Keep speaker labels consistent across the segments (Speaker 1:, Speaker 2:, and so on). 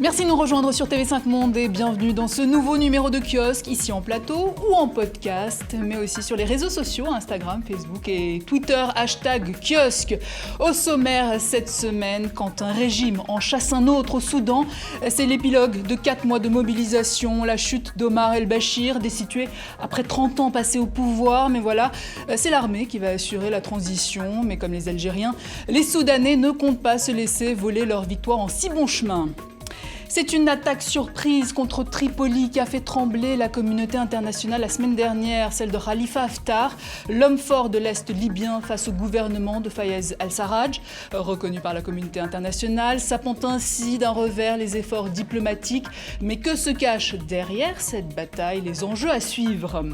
Speaker 1: Merci de nous rejoindre sur TV5 Monde et bienvenue dans ce nouveau numéro de Kiosque, ici en plateau ou en podcast, mais aussi sur les réseaux sociaux, Instagram, Facebook et Twitter, #Kiosque. Au sommaire cette semaine, quand un régime en chasse un autre au Soudan, c'est l'épilogue de 4 mois de mobilisation, la chute d'Omar el-Béchir, destitué après 30 ans passés au pouvoir, mais voilà, c'est l'armée qui va assurer la transition, mais comme les Algériens, les Soudanais ne comptent pas se laisser voler leur victoire en si bon chemin. C'est une attaque surprise contre Tripoli qui a fait trembler la communauté internationale la semaine dernière, celle de Khalifa Haftar, l'homme fort de l'Est libyen face au gouvernement de Fayez al-Sarraj, reconnu par la communauté internationale, sapant ainsi d'un revers les efforts diplomatiques. Mais que se cache derrière cette bataille? Les enjeux à suivre.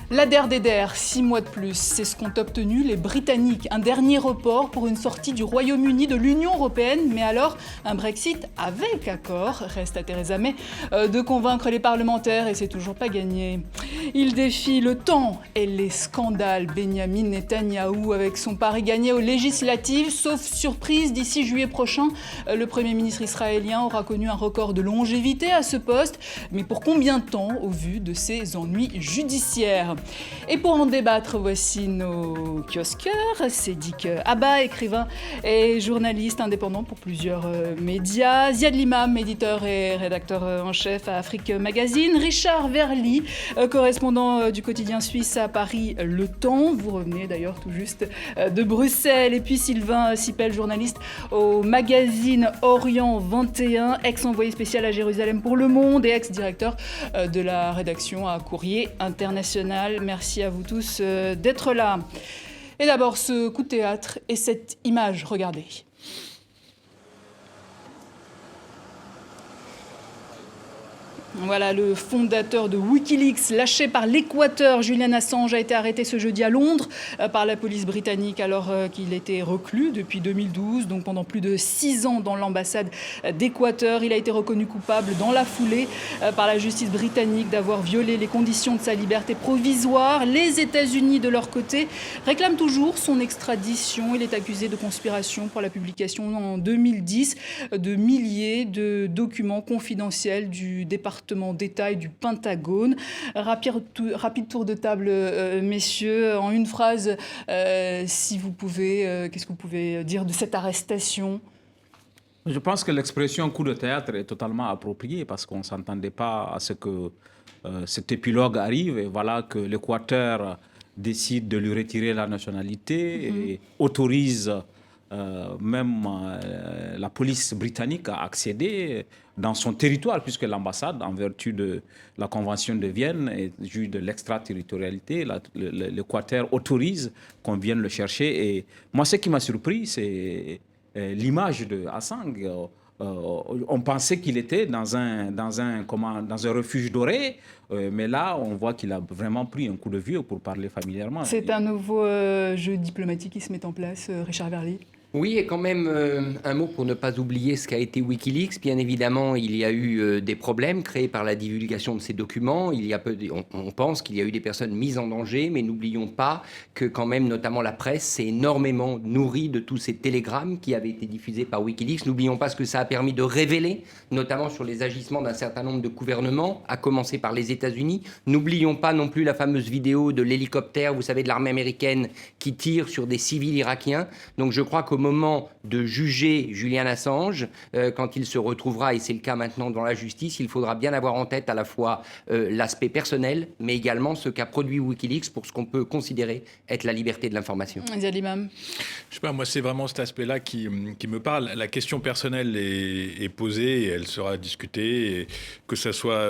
Speaker 1: La der, 6 mois de plus, c'est ce qu'ont obtenu les Britanniques. Un dernier report pour une sortie du Royaume-Uni de l'Union européenne, mais alors un Brexit avec accord. Reste à Theresa May de convaincre les parlementaires et c'est toujours pas gagné. Il défie le temps et les scandales. Benyamin Netanyahou avec son pari gagné aux législatives, sauf surprise, d'ici juillet prochain, le Premier ministre israélien aura connu un record de longévité à ce poste. Mais pour combien de temps au vu de ses ennuis judiciaires? Et pour en débattre, voici nos kiosqueurs. Sédic Abba, écrivain et journaliste indépendant pour plusieurs médias. Ziad Limam, éditeur et rédacteur en chef à Afrique Magazine. Richard Verly, correspondant du quotidien suisse à Paris Le Temps. Vous revenez d'ailleurs tout juste de Bruxelles. Et puis Sylvain Sipel, journaliste au magazine Orient 21, ex-envoyé spécial à Jérusalem pour Le Monde et ex-directeur de la rédaction à Courrier International. Merci à vous tous d'être là. Et d'abord, ce coup de théâtre et cette image, regardez. Voilà, le fondateur de Wikileaks, lâché par l'Équateur, Julian Assange, a été arrêté ce jeudi à Londres par la police britannique alors qu'il était reclus depuis 2012, donc pendant plus de 6 ans dans l'ambassade d'Équateur. Il a été reconnu coupable dans la foulée par la justice britannique d'avoir violé les conditions de sa liberté provisoire. Les États-Unis, de leur côté, réclament toujours son extradition. Il est accusé de conspiration pour la publication en 2010 de milliers de documents confidentiels du département d'État et du Pentagone. Rapide tour de table, messieurs. En une phrase, si vous pouvez, qu'est-ce que vous pouvez dire de cette arrestation ?
Speaker 2: Je pense que l'expression coup de théâtre est totalement appropriée parce qu'on ne s'attendait pas à ce que cet épilogue arrive. Et voilà que l'Équateur décide de lui retirer la nationalité et autorise la police britannique à accéder dans son territoire, puisque l'ambassade, en vertu de la Convention de Vienne et juge de l'extraterritorialité, l'Équateur autorise qu'on vienne le chercher. Et moi, ce qui m'a surpris, c'est l'image de Assange. On pensait qu'il était dans un refuge doré, mais là, on voit qu'il a vraiment pris un coup de vieux, pour parler familièrement.
Speaker 1: C'est un nouveau jeu diplomatique qui se met en place, Richard Verly.
Speaker 3: Oui, et quand même un mot pour ne pas oublier ce qu'a été Wikileaks. Bien évidemment, il y a eu des problèmes créés par la divulgation de ces documents. On pense qu'il y a eu des personnes mises en danger, mais n'oublions pas que quand même, notamment la presse, s'est énormément nourrie de tous ces télégrammes qui avaient été diffusés par Wikileaks. N'oublions pas ce que ça a permis de révéler, notamment sur les agissements d'un certain nombre de gouvernements, à commencer par les États-Unis. N'oublions pas non plus la fameuse vidéo de l'hélicoptère, vous savez, de l'armée américaine qui tire sur des civils irakiens. Donc je crois qu'au moment de juger Julian Assange, quand il se retrouvera, et c'est le cas maintenant devant la justice, il faudra bien avoir en tête à la fois l'aspect personnel, mais également ce qu'a produit Wikileaks pour ce qu'on peut considérer être la liberté de l'information.
Speaker 1: Ziad Limam.
Speaker 4: Je sais pas, moi c'est vraiment cet aspect-là qui me parle. La question personnelle est posée et elle sera discutée, et que ce soit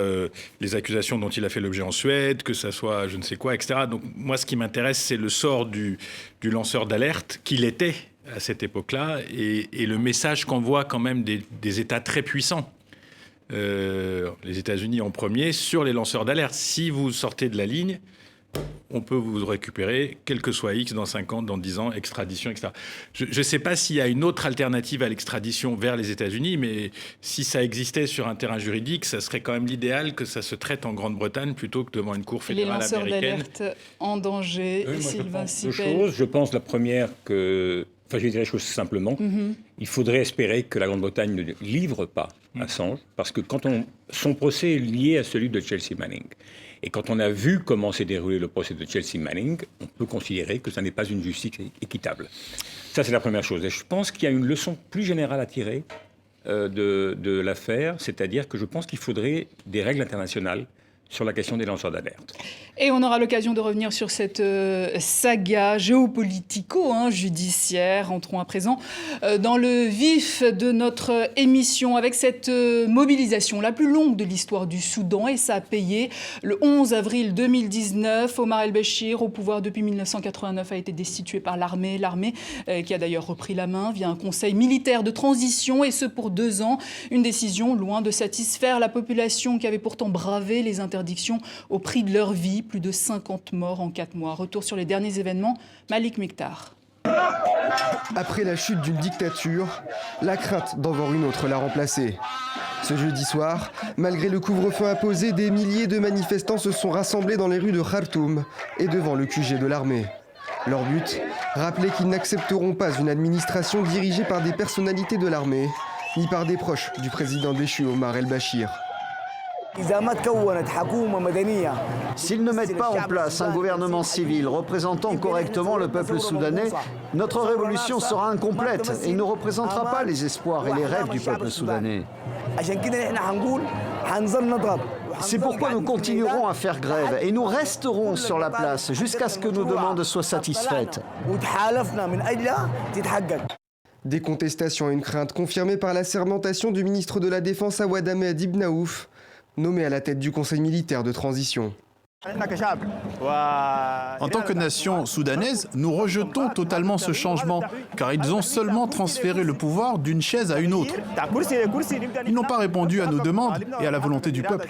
Speaker 4: les accusations dont il a fait l'objet en Suède, que ce soit je ne sais quoi, etc. Donc moi ce qui m'intéresse, c'est le sort du lanceur d'alerte qu'il était à cette époque-là, et le message qu'envoient quand même des États très puissants, les États-Unis en premier, sur les lanceurs d'alerte. Si vous sortez de la ligne, on peut vous récupérer, quel que soit X, dans 5 ans, dans 10 ans, extradition, etc. Je ne sais pas s'il y a une autre alternative à l'extradition vers les États-Unis, mais si ça existait sur un terrain juridique, ça serait quand même l'idéal que ça se traite en Grande-Bretagne plutôt que devant une cour fédérale américaine.
Speaker 1: Les lanceurs d'alerte en danger,
Speaker 5: Oui,
Speaker 1: Sylvain Sipel.
Speaker 5: Je pense, la première, que Enfin, je vais dire les choses simplement. Il faudrait espérer que la Grande-Bretagne ne livre pas Assange, parce que son procès est lié à celui de Chelsea Manning. Et quand on a vu comment s'est déroulé le procès de Chelsea Manning, on peut considérer que ça n'est pas une justice équitable. Ça, c'est la première chose. Et je pense qu'il y a une leçon plus générale à tirer de l'affaire, c'est-à-dire que je pense qu'il faudrait des règles internationales sur la question des lanceurs d'alerte.
Speaker 1: Et on aura l'occasion de revenir sur cette saga géopolitico-judiciaire. Entrons à présent dans le vif de notre émission avec cette mobilisation la plus longue de l'histoire du Soudan, et ça a payé. Le 11 avril 2019, Omar el-Béchir, au pouvoir depuis 1989, a été destitué par l'armée. L'armée qui a d'ailleurs repris la main via un conseil militaire de transition, et ce pour 2 ans. Une décision loin de satisfaire la population qui avait pourtant bravé les interdictions au prix de leur vie. Plus de 50 morts en 4 mois. Retour sur les derniers événements, Malik Mektar.
Speaker 6: Après la chute d'une dictature, la crainte d'en voir une autre l'a remplacée. Ce jeudi soir, malgré le couvre-feu imposé, des milliers de manifestants se sont rassemblés dans les rues de Khartoum et devant le QG de l'armée. Leur but, rappeler qu'ils n'accepteront pas une administration dirigée par des personnalités de l'armée, ni par des proches du président déchu Omar el-Béchir.
Speaker 7: S'ils ne mettent pas en place un gouvernement civil représentant correctement le peuple soudanais, notre révolution sera incomplète et ne représentera pas les espoirs et les rêves du peuple soudanais. C'est pourquoi nous continuerons à faire grève et nous resterons sur la place jusqu'à ce que nos demandes soient satisfaites.
Speaker 6: Des contestations et une crainte confirmées par la sermentation du ministre de la Défense Awad Ahmed Ibn Aouf, nommé à la tête du Conseil militaire de transition.
Speaker 8: En tant que nation soudanaise, nous rejetons totalement ce changement, car ils ont seulement transféré le pouvoir d'une chaise à une autre. Ils n'ont pas répondu à nos demandes et à la volonté du peuple.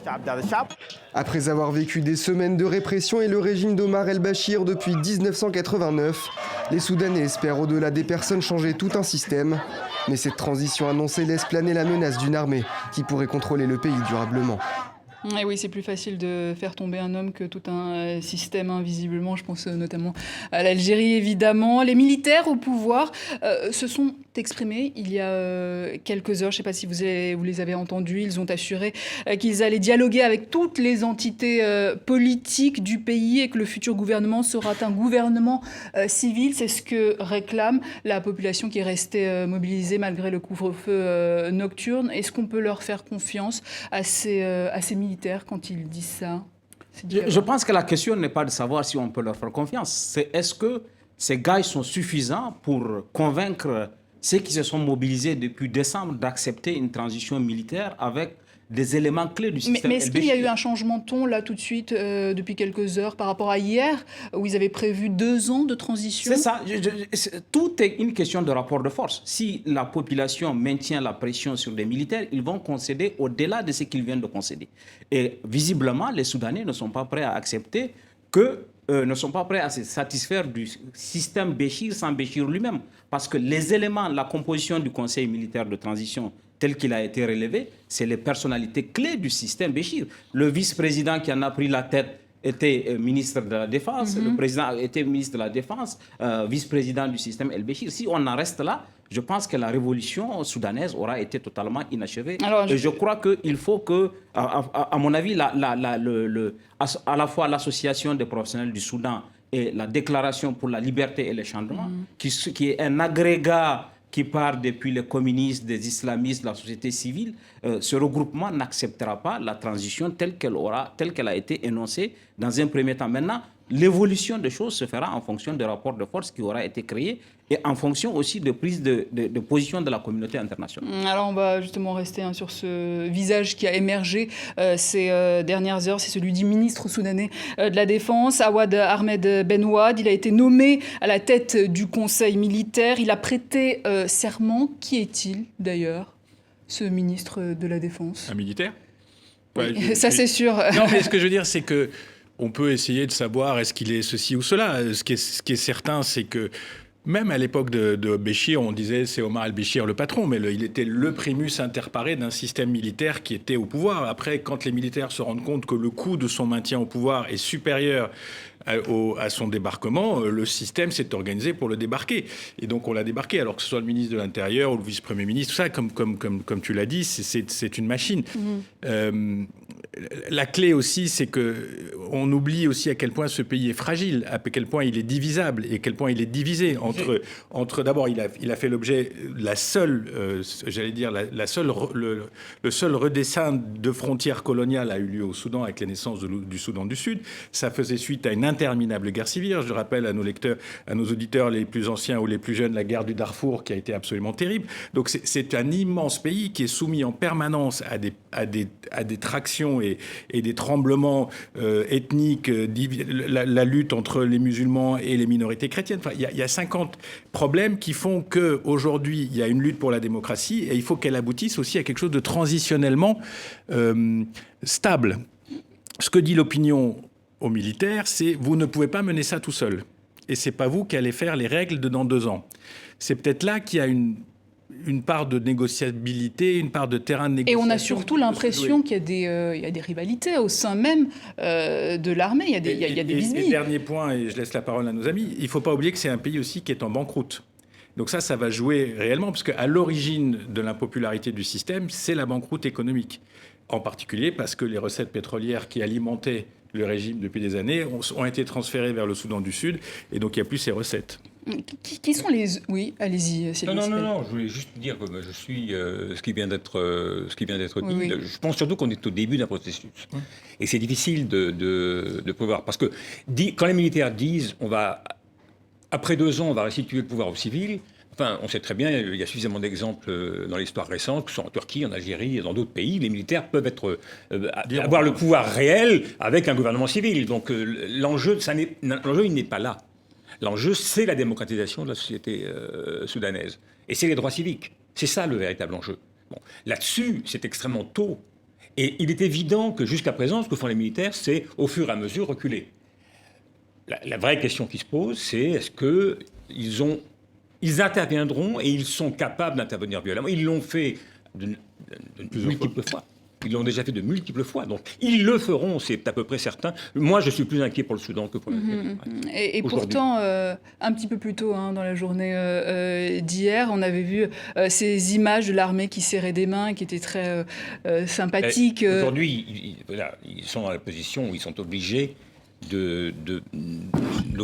Speaker 6: Après avoir vécu des semaines de répression et le régime d'Omar el-Béchir depuis 1989, les Soudanais espèrent au-delà des personnes changer tout un système. Mais cette transition annoncée laisse planer la menace d'une armée qui pourrait contrôler le pays durablement.
Speaker 1: Et oui, c'est plus facile de faire tomber un homme que tout un système, visiblement. Je pense notamment à l'Algérie, évidemment. Les militaires au pouvoir se sont exprimés il y a quelques heures. Je ne sais pas si vous les avez entendus. Ils ont assuré qu'ils allaient dialoguer avec toutes les entités politiques du pays et que le futur gouvernement sera un gouvernement civil. C'est ce que réclame la population qui est restée mobilisée malgré le couvre-feu nocturne. Est-ce qu'on peut leur faire confiance à ces militaires quand ils disent ça?
Speaker 2: Je pense que la question n'est pas de savoir si on peut leur faire confiance. C'est est-ce que ces gars sont suffisants pour convaincre ceux qui se sont mobilisés depuis décembre d'accepter une transition militaire avec des éléments clés du système.
Speaker 1: Mais est-ce qu'il y a eu un changement de ton là tout de suite depuis quelques heures par rapport à hier où ils avaient prévu 2 ans de transition?
Speaker 2: C'est ça. Tout est une question de rapport de force. Si la population maintient la pression sur les militaires, ils vont concéder au-delà de ce qu'ils viennent de concéder. Et visiblement, les Soudanais ne sont pas prêts à accepter ne sont pas prêts à se satisfaire du système Béchir sans Béchir lui-même. Parce que les éléments, la composition du Conseil militaire de transition tel qu'il a été relevé, c'est les personnalités clés du système Béchir. Le vice-président qui en a pris la tête était ministre de la Défense, le président était ministre de la Défense, vice-président du système El-Béchir. Si on en reste là, je pense que la révolution soudanaise aura été totalement inachevée. Et je crois qu'il faut que, à mon avis, à la fois l'association des professionnels du Soudan et la déclaration pour la liberté et le changement, qui est un agrégat qui part depuis les communistes, des islamistes, de la société civile, ce regroupement n'acceptera pas la transition telle qu'elle a été énoncée dans un premier temps. Maintenant, l'évolution des choses se fera en fonction des rapports de force qui aura été créé et en fonction aussi de prise de position de la communauté internationale. Alors
Speaker 1: on va justement rester sur ce visage qui a émergé ces dernières heures, c'est celui du ministre soudanais de la Défense, Awad Ahmed Ben Ouad. Il a été nommé à la tête du Conseil militaire, il a prêté serment. Qui est-il d'ailleurs, ce ministre de la Défense?
Speaker 4: Un militaire?
Speaker 1: Oui, ça c'est sûr.
Speaker 4: Non, mais ce que je veux dire, c'est que on peut essayer de savoir est-ce qu'il est ceci ou cela. Ce qui est certain, c'est que Même à l'époque de Béchir, on disait c'est Omar el-Béchir le patron, mais il était le primus inter pares d'un système militaire qui était au pouvoir. Après, quand les militaires se rendent compte que le coût de son maintien au pouvoir est supérieur à son débarquement, le système s'est organisé pour le débarquer. Et donc on l'a débarqué, alors que ce soit le ministre de l'Intérieur ou le vice-premier ministre, tout ça, comme tu l'as dit, c'est une machine. La clé aussi, c'est qu'on oublie aussi à quel point ce pays est fragile, à quel point il est divisable et à quel point il est divisé entre d'abord, il a fait l'objet, le seul redessin de frontières coloniales a eu lieu au Soudan avec la naissance du Soudan du Sud. Ça faisait suite à une interminable guerre civile. Je rappelle à nos lecteurs, à nos auditeurs les plus anciens ou les plus jeunes, la guerre du Darfour qui a été absolument terrible. Donc c'est un immense pays qui est soumis en permanence à des tractions et des tremblements ethniques, la lutte entre les musulmans et les minorités chrétiennes. Enfin, il y a 50 problèmes qui font qu'aujourd'hui, il y a une lutte pour la démocratie et il faut qu'elle aboutisse aussi à quelque chose de transitionnellement stable. Ce que dit l'opinion aux militaires, c'est « vous ne pouvez pas mener ça tout seul. Et c'est pas vous qui allez faire les règles dans 2 ans. » C'est peut-être là qu'il y a une part de négociabilité, une part de terrain de négociation.
Speaker 1: Et on a surtout l'impression qu'il y a des rivalités au sein même de l'armée. Il y a des bisbilles.
Speaker 4: Et dernier point, et je laisse la parole à nos amis, il ne faut pas oublier que c'est un pays aussi qui est en banqueroute. Donc ça va jouer réellement, parce qu'à l'origine de l'impopularité du système, c'est la banqueroute économique. En particulier parce que les recettes pétrolières qui alimentaient le régime depuis des années ont été transférées vers le Soudan du Sud, et donc il n'y a plus ces recettes.
Speaker 1: Qui sont les... Oui, allez-y, Sylvain.
Speaker 5: Non, je voulais juste dire que je suis ce qui vient d'être dit.
Speaker 1: Oui.
Speaker 5: Je pense surtout qu'on est au début d'un processus. Et c'est difficile de pouvoir... Parce que quand les militaires disent après 2 ans, on va restituer le pouvoir aux civils, enfin, on sait très bien, il y a suffisamment d'exemples dans l'histoire récente, que ce soit en Turquie, en Algérie et dans d'autres pays, les militaires peuvent avoir le pouvoir réel avec un gouvernement civil. Donc l'enjeu, il n'est pas là. L'enjeu, c'est la démocratisation de la société soudanaise. Et c'est les droits civiques. C'est ça le véritable enjeu. Bon, là-dessus, c'est extrêmement tôt. Et il est évident que jusqu'à présent, ce que font les militaires, c'est au fur et à mesure reculer. La vraie question qui se pose, c'est est-ce qu'ils interviendront et ils sont capables d'intervenir violemment. Ils l'ont fait de multiples fois. Ils l'ont déjà fait de multiples fois. Donc, ils le feront, c'est à peu près certain. Moi, je suis plus inquiet pour le Soudan que pour l'Algérie.
Speaker 1: Et pourtant, un petit peu plus tôt, dans la journée d'hier, on avait vu ces images de l'armée qui serrait des mains, qui étaient très sympathiques.
Speaker 5: Aujourd'hui, ils sont dans la position où ils sont obligés de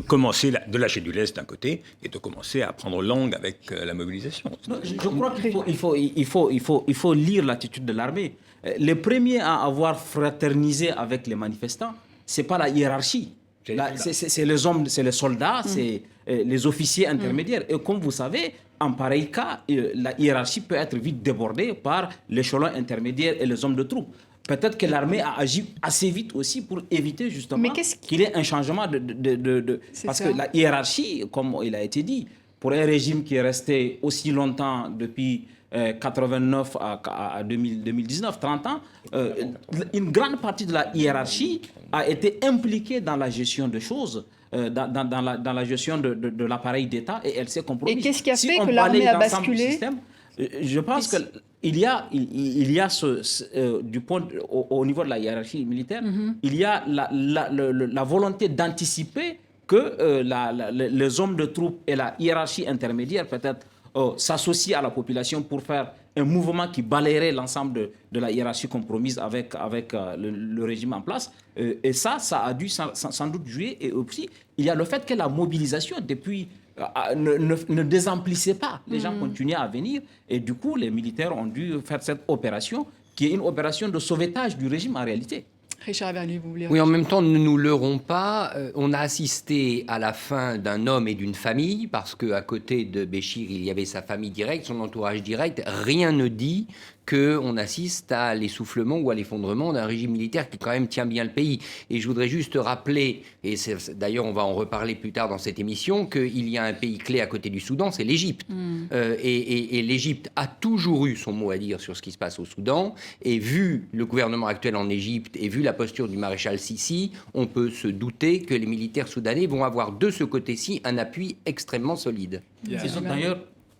Speaker 5: commencer, de lâcher du lest d'un côté et de commencer à prendre langue avec la mobilisation.
Speaker 2: Je crois qu'il faut lire l'attitude de l'armée. Les premiers à avoir fraternisé avec les manifestants, c'est pas la hiérarchie. C'est les hommes, c'est les soldats, c'est les officiers intermédiaires. Et comme vous savez, en pareil cas, la hiérarchie peut être vite débordée par l'échelon intermédiaire et les hommes de troupes. Peut-être que l'armée a agi assez vite aussi pour éviter justement qu'il y ait un changement parce que la hiérarchie, comme il a été dit, pour un régime qui est resté aussi longtemps depuis 89 à 2019, 30 ans, une grande partie de la hiérarchie a été impliquée dans la gestion de choses, dans la gestion de l'appareil d'État, et elle s'est compromise.
Speaker 1: Et qu'est-ce qui a fait que l'armée a basculé ?
Speaker 2: Je pense qu'il y a du point au niveau de la hiérarchie militaire, il y a la volonté d'anticiper que les hommes de troupes et la hiérarchie intermédiaire peut-être s'associent à la population pour faire un mouvement qui balayerait l'ensemble de la hiérarchie compromise avec le régime en place. Et ça a dû sans doute jouer. Et aussi, il y a le fait que la mobilisation depuis ne désemplissait pas. Les gens continuaient à venir. Et du coup, les militaires ont dû faire cette opération qui est une opération de sauvetage du régime en réalité.
Speaker 1: Richard Aberlu, vous voulez...
Speaker 3: Oui, en même temps, ne nous leurrons pas. On a assisté à la fin d'un homme et d'une famille, parce qu'à côté de Béchir, il y avait sa famille directe, son entourage direct. Rien ne dit qu'on assiste à l'essoufflement ou à l'effondrement d'un régime militaire qui quand même tient bien le pays. Et je voudrais juste rappeler, et d'ailleurs on va en reparler plus tard dans cette émission, qu'il y a un pays clé à côté du Soudan, c'est l'Égypte. Et l'Égypte a toujours eu son mot à dire sur ce qui se passe au Soudan, et vu le gouvernement actuel en Égypte et vu la posture du maréchal Sissi, on peut se douter que les militaires soudanais vont avoir de ce côté-ci un appui extrêmement solide.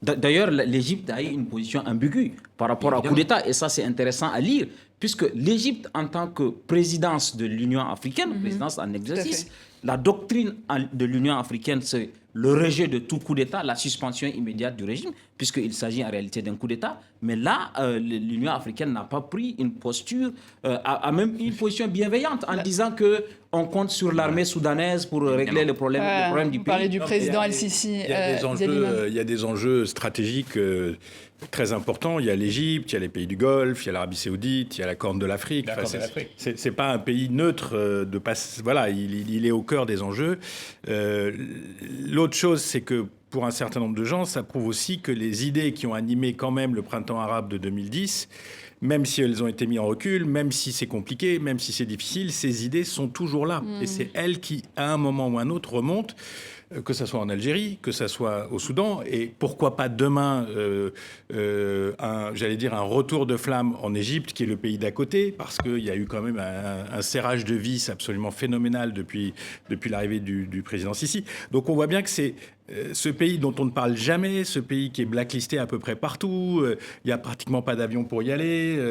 Speaker 2: D'ailleurs, l'Égypte a eu une position ambiguë par rapport au coup d'État, et ça c'est intéressant à lire, puisque l'Égypte, en tant que présidence de l'Union africaine, présidence en exercice, la doctrine de l'Union africaine, c'est le rejet de tout coup d'État, la suspension immédiate du régime, puisqu'il s'agit en réalité d'un coup d'État. Mais là, l'Union africaine n'a pas pris une posture, a même une position bienveillante en disant qu'on compte sur l'armée soudanaise pour régler le problème du pays.
Speaker 1: On parlait du président El-Sisi.
Speaker 4: Il y a des enjeux stratégiques très importants. Il y a l'Égypte, il y a les pays du Golfe, il y a l'Arabie Saoudite, il y a la Corne de l'Afrique. C'est pas un pays neutre voilà, il est au cœur des enjeux. L'autre chose, c'est que pour un certain nombre de gens, ça prouve aussi que les idées qui ont animé quand même le printemps arabe de 2010, même si elles ont été mises en recul, même si c'est compliqué, même si c'est difficile, ces idées sont toujours là. Et c'est elles qui, à un moment ou un autre, remontent, que ce soit en Algérie, que ce soit au Soudan, et pourquoi pas demain, un retour de flamme en Égypte, qui est le pays d'à côté, parce qu'il y a eu quand même un serrage de vis absolument phénoménal depuis l'arrivée du président Sissi. Donc on voit bien que c'est ce pays dont on ne parle jamais, ce pays qui est blacklisté à peu près partout, il n'y a pratiquement pas d'avion pour y aller.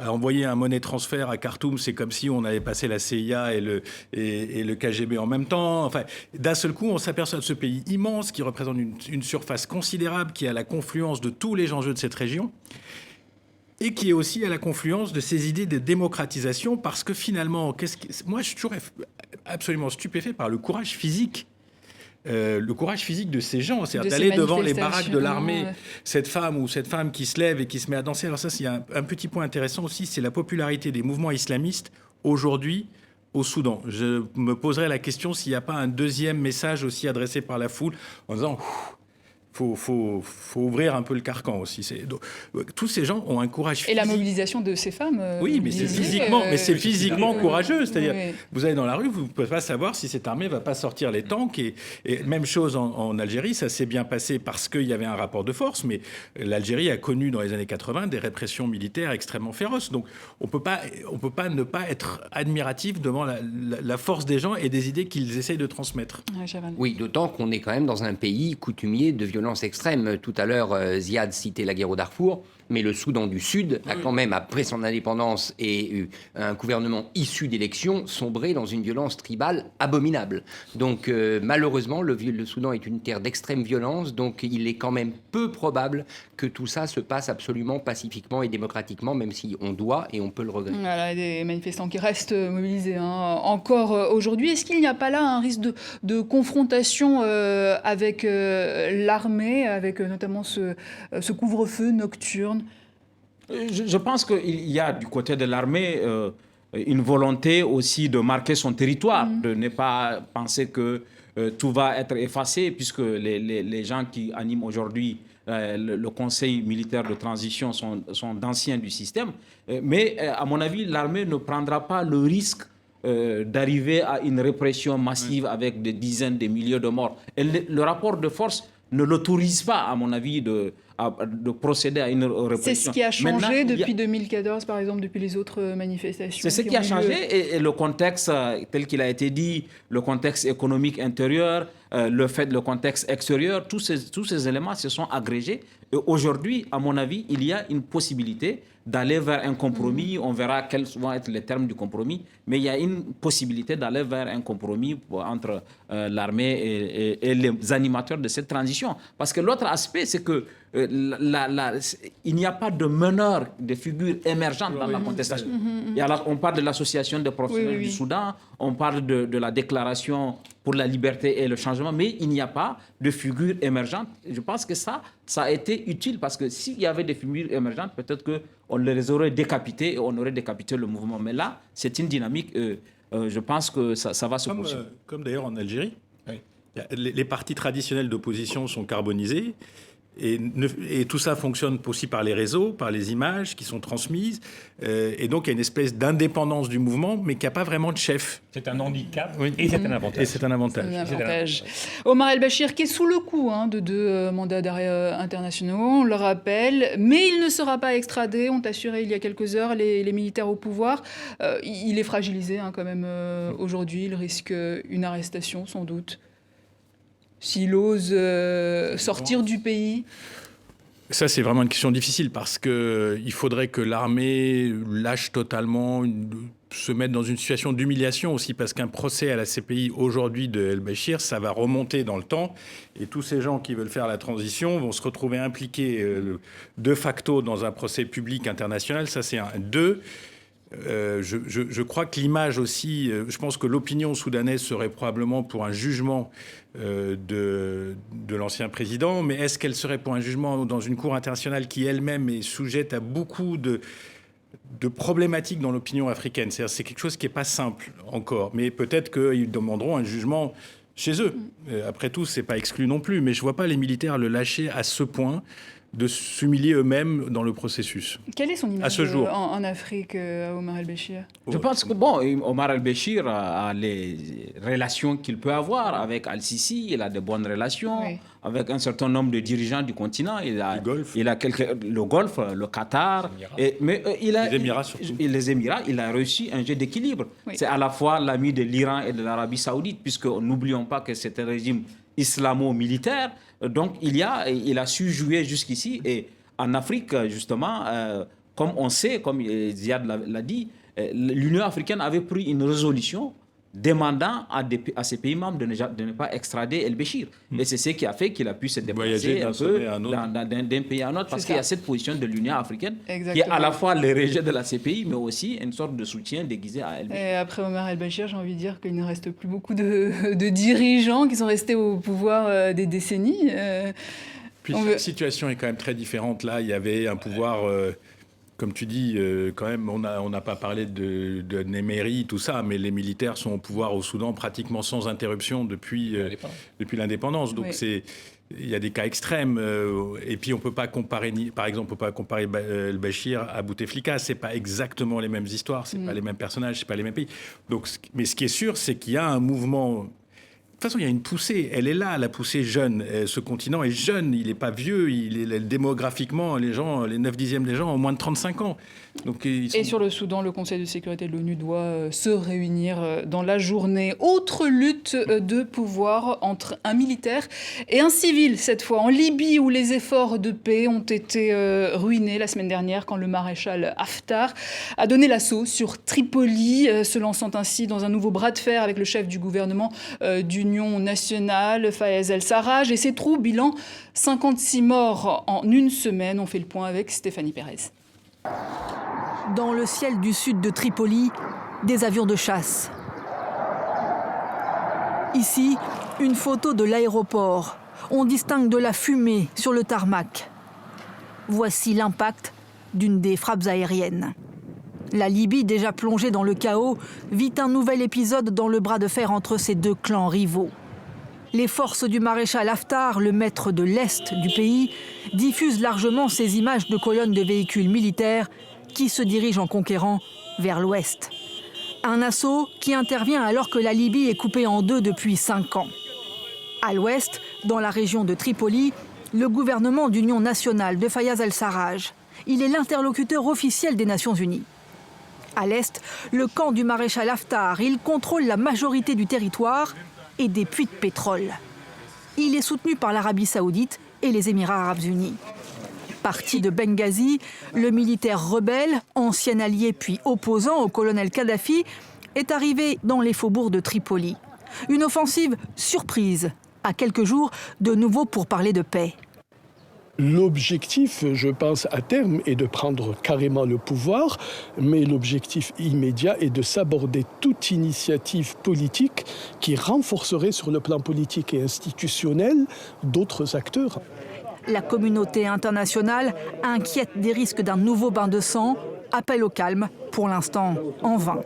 Speaker 4: Envoyer un money transfert à Khartoum, c'est comme si on avait passé la CIA et le KGB en même temps. Enfin, d'un seul coup, on s'aperçoit de ce pays immense qui représente une surface considérable, qui est à la confluence de tous les enjeux de cette région, et qui est aussi à la confluence de ces idées de démocratisation, parce que finalement, moi je suis toujours absolument stupéfait par le courage physique. De ces gens, c'est-à-dire d'aller devant les baraques de l'armée, cette femme qui se lève et qui se met à danser. Alors ça, c'est un petit point intéressant aussi, c'est la popularité des mouvements islamistes aujourd'hui au Soudan. Je me poserai la question s'il n'y a pas un deuxième message aussi adressé par la foule en disant faut ouvrir un peu le carcan aussi. Tous ces gens ont un courage physique.
Speaker 1: Et la mobilisation de ces femmes.
Speaker 4: Oui, mais c'est physiquement courageux. C'est-à-dire, vous allez dans la rue, vous ne pouvez pas savoir si cette armée ne va pas sortir les tanks. Et même chose en Algérie, ça s'est bien passé parce qu'il y avait un rapport de force, mais l'Algérie a connu dans les années 80 des répressions militaires extrêmement féroces. Donc on peut pas ne pas être admiratif devant la force des gens et des idées qu'ils essayent de transmettre.
Speaker 3: Oui, d'autant qu'on est quand même dans un pays coutumier de violence extrême. Tout à l'heure, Ziad citait la guerre au Darfour, mais le Soudan du Sud a quand même, après son indépendance et eu un gouvernement issu d'élections, sombré dans une violence tribale abominable. Donc malheureusement, le Soudan est une terre d'extrême violence, donc il est quand même peu probable que tout ça se passe absolument pacifiquement et démocratiquement, même si on doit et on peut le regretter.
Speaker 1: Voilà, des manifestants qui restent mobilisés encore aujourd'hui. Est-ce qu'il n'y a pas là un risque de confrontation avec l'armée, avec notamment ce couvre-feu nocturne ?
Speaker 2: Je pense qu'il y a du côté de l'armée une volonté aussi de marquer son territoire, de ne pas penser que tout va être effacé, puisque les gens qui animent aujourd'hui le Conseil militaire de transition sont d'anciens du système. Mais à mon avis, l'armée ne prendra pas le risque d'arriver à une répression massive avec des dizaines de milliers de morts. Et le rapport de force ne l'autorise pas, à mon avis, de procéder à une répression.
Speaker 1: C'est ce qui a changé depuis 2014, par exemple, depuis les autres manifestations.
Speaker 2: C'est ce qui a changé, et le contexte, tel qu'il a été dit, le contexte économique intérieur, le contexte extérieur, tous ces éléments se sont agrégés. Et aujourd'hui, à mon avis, il y a une possibilité d'aller vers un compromis. On verra quels vont être les termes du compromis, mais il y a une possibilité d'aller vers un compromis entre l'armée et les animateurs de cette transition. Parce que l'autre aspect, c'est que il n'y a pas de meneur, de figure émergente dans la contestation. Et alors, on parle de l'association des professionnels du Soudan, on parle de la déclaration pour la liberté et le changement, mais il n'y a pas de figure émergente. Je pense que ça a été utile, parce que s'il y avait des figures émergentes, peut-être qu'on les aurait décapités et on aurait décapité le mouvement. Mais là, c'est une dynamique, je pense que ça va se poursuivre.
Speaker 4: Comme d'ailleurs en Algérie, les partis traditionnels d'opposition sont carbonisés. Et tout ça fonctionne aussi par les réseaux, par les images qui sont transmises. Et donc, il y a une espèce d'indépendance du mouvement, mais qui n'a pas vraiment de chef.
Speaker 5: C'est un handicap et c'est un avantage.
Speaker 4: Et c'est un avantage.
Speaker 1: Omar El-Béchir qui est sous le coup de 2 mandats d'arrêt internationaux, on le rappelle, mais il ne sera pas extradé, ont assuré il y a quelques heures les militaires au pouvoir. Il est fragilisé quand même aujourd'hui, il risque une arrestation sans doute. S'il ose sortir du pays.
Speaker 4: Ça, c'est vraiment une question difficile parce qu'il faudrait que l'armée lâche totalement, se mette dans une situation d'humiliation aussi, parce qu'un procès à la CPI aujourd'hui de El-Béchir, ça va remonter dans le temps. Et tous ces gens qui veulent faire la transition vont se retrouver impliqués de facto dans un procès public international. Ça, c'est un. 2. Je crois que l'image aussi, je pense que l'opinion soudanaise serait probablement pour un jugement de l'ancien président, mais est-ce qu'elle serait pour un jugement dans une cour internationale qui elle-même est sujette à beaucoup de problématiques dans l'opinion africaine? C'est quelque chose qui n'est pas simple encore, mais peut-être qu'ils demanderont un jugement chez eux. Après tout, ce n'est pas exclu non plus, mais je ne vois pas les militaires le lâcher à ce point, de s'humilier eux-mêmes dans le processus.
Speaker 1: Quelle est son image
Speaker 4: à ce jour
Speaker 1: en Afrique, Omar El-Béchir?
Speaker 2: Je pense que, Omar El-Béchir a les relations qu'il peut avoir avec Al-Sisi, il a de bonnes relations avec un certain nombre de dirigeants du continent. Le Golfe, le Qatar, les Émirats surtout. Les Émirats, il a réussi un jeu d'équilibre. Oui. C'est à la fois l'ami de l'Iran et de l'Arabie Saoudite, puisque n'oublions pas que c'est un régime islamo-militaire. Donc, il a su jouer jusqu'ici. Et en Afrique, justement, comme on sait, comme Ziad l'a dit, l'Union africaine avait pris une résolution demandant à ces pays membres de ne pas extrader El-Béchir. Et c'est ce qui a fait qu'il a pu se déplacer un peu d'un pays à un autre, parce qu'il y a cette position de l'Union africaine qui est à la fois le rejet de la CPI, mais aussi une sorte de soutien déguisé à El-Béchir.
Speaker 1: Et après Omar El-Béchir, j'ai envie de dire qu'il ne reste plus beaucoup de dirigeants qui sont restés au pouvoir des décennies.
Speaker 4: Puis la situation est quand même très différente. Là, il y avait un pouvoir... Comme tu dis, quand même, on n'a pas parlé de Néméry, tout ça, mais les militaires sont au pouvoir au Soudan pratiquement sans interruption depuis l'indépendance. Donc il y a des cas extrêmes. Et puis on peut pas comparer, par exemple, on peut pas comparer El-Béchir à Bouteflika. C'est pas exactement les mêmes histoires, c'est pas les mêmes personnages, c'est pas les mêmes pays. Donc, mais ce qui est sûr, c'est qu'il y a un mouvement. De toute façon, il y a une poussée. Elle est là, la poussée jeune. Ce continent est jeune. Il n'est pas vieux. Démographiquement, les 9/10 des gens ont moins de 35 ans. Donc,
Speaker 1: Et sur le Soudan, le Conseil de sécurité de l'ONU doit se réunir dans la journée. Autre lutte de pouvoir entre un militaire et un civil, cette fois en Libye, où les efforts de paix ont été ruinés la semaine dernière quand le maréchal Haftar a donné l'assaut sur Tripoli, se lançant ainsi dans un nouveau bras de fer avec le chef du gouvernement d'Union nationale, Fayez El-Sarraj. Et ses troupes, bilan 56 morts en une semaine. On fait le point avec Stéphanie Pérez.
Speaker 9: Dans le ciel du sud de Tripoli, des avions de chasse. Ici, une photo de l'aéroport. On distingue de la fumée sur le tarmac. Voici l'impact d'une des frappes aériennes. La Libye, déjà plongée dans le chaos, vit un nouvel épisode dans le bras de fer entre ces deux clans rivaux. Les forces du maréchal Haftar, le maître de l'Est du pays, diffusent largement ces images de colonnes de véhicules militaires qui se dirigent en conquérant vers l'Ouest. Un assaut qui intervient alors que la Libye est coupée en deux depuis 5 ans. À l'Ouest, dans la région de Tripoli, le gouvernement d'union nationale de Fayez El-Sarraj. Il est l'interlocuteur officiel des Nations Unies. À l'Est, le camp du maréchal Haftar, il contrôle la majorité du territoire et des puits de pétrole. Il est soutenu par l'Arabie Saoudite et les Émirats Arabes Unis. Parti de Benghazi, le militaire rebelle, ancien allié puis opposant au colonel Kadhafi, est arrivé dans les faubourgs de Tripoli. Une offensive surprise, à quelques jours de nouveau pour parler de paix.
Speaker 10: L'objectif, je pense, à terme, est de prendre carrément le pouvoir, mais l'objectif immédiat est de s'aborder toute initiative politique qui renforcerait sur le plan politique et institutionnel d'autres acteurs.
Speaker 9: La communauté internationale, inquiète des risques d'un nouveau bain de sang, appelle au calme, pour l'instant en vain.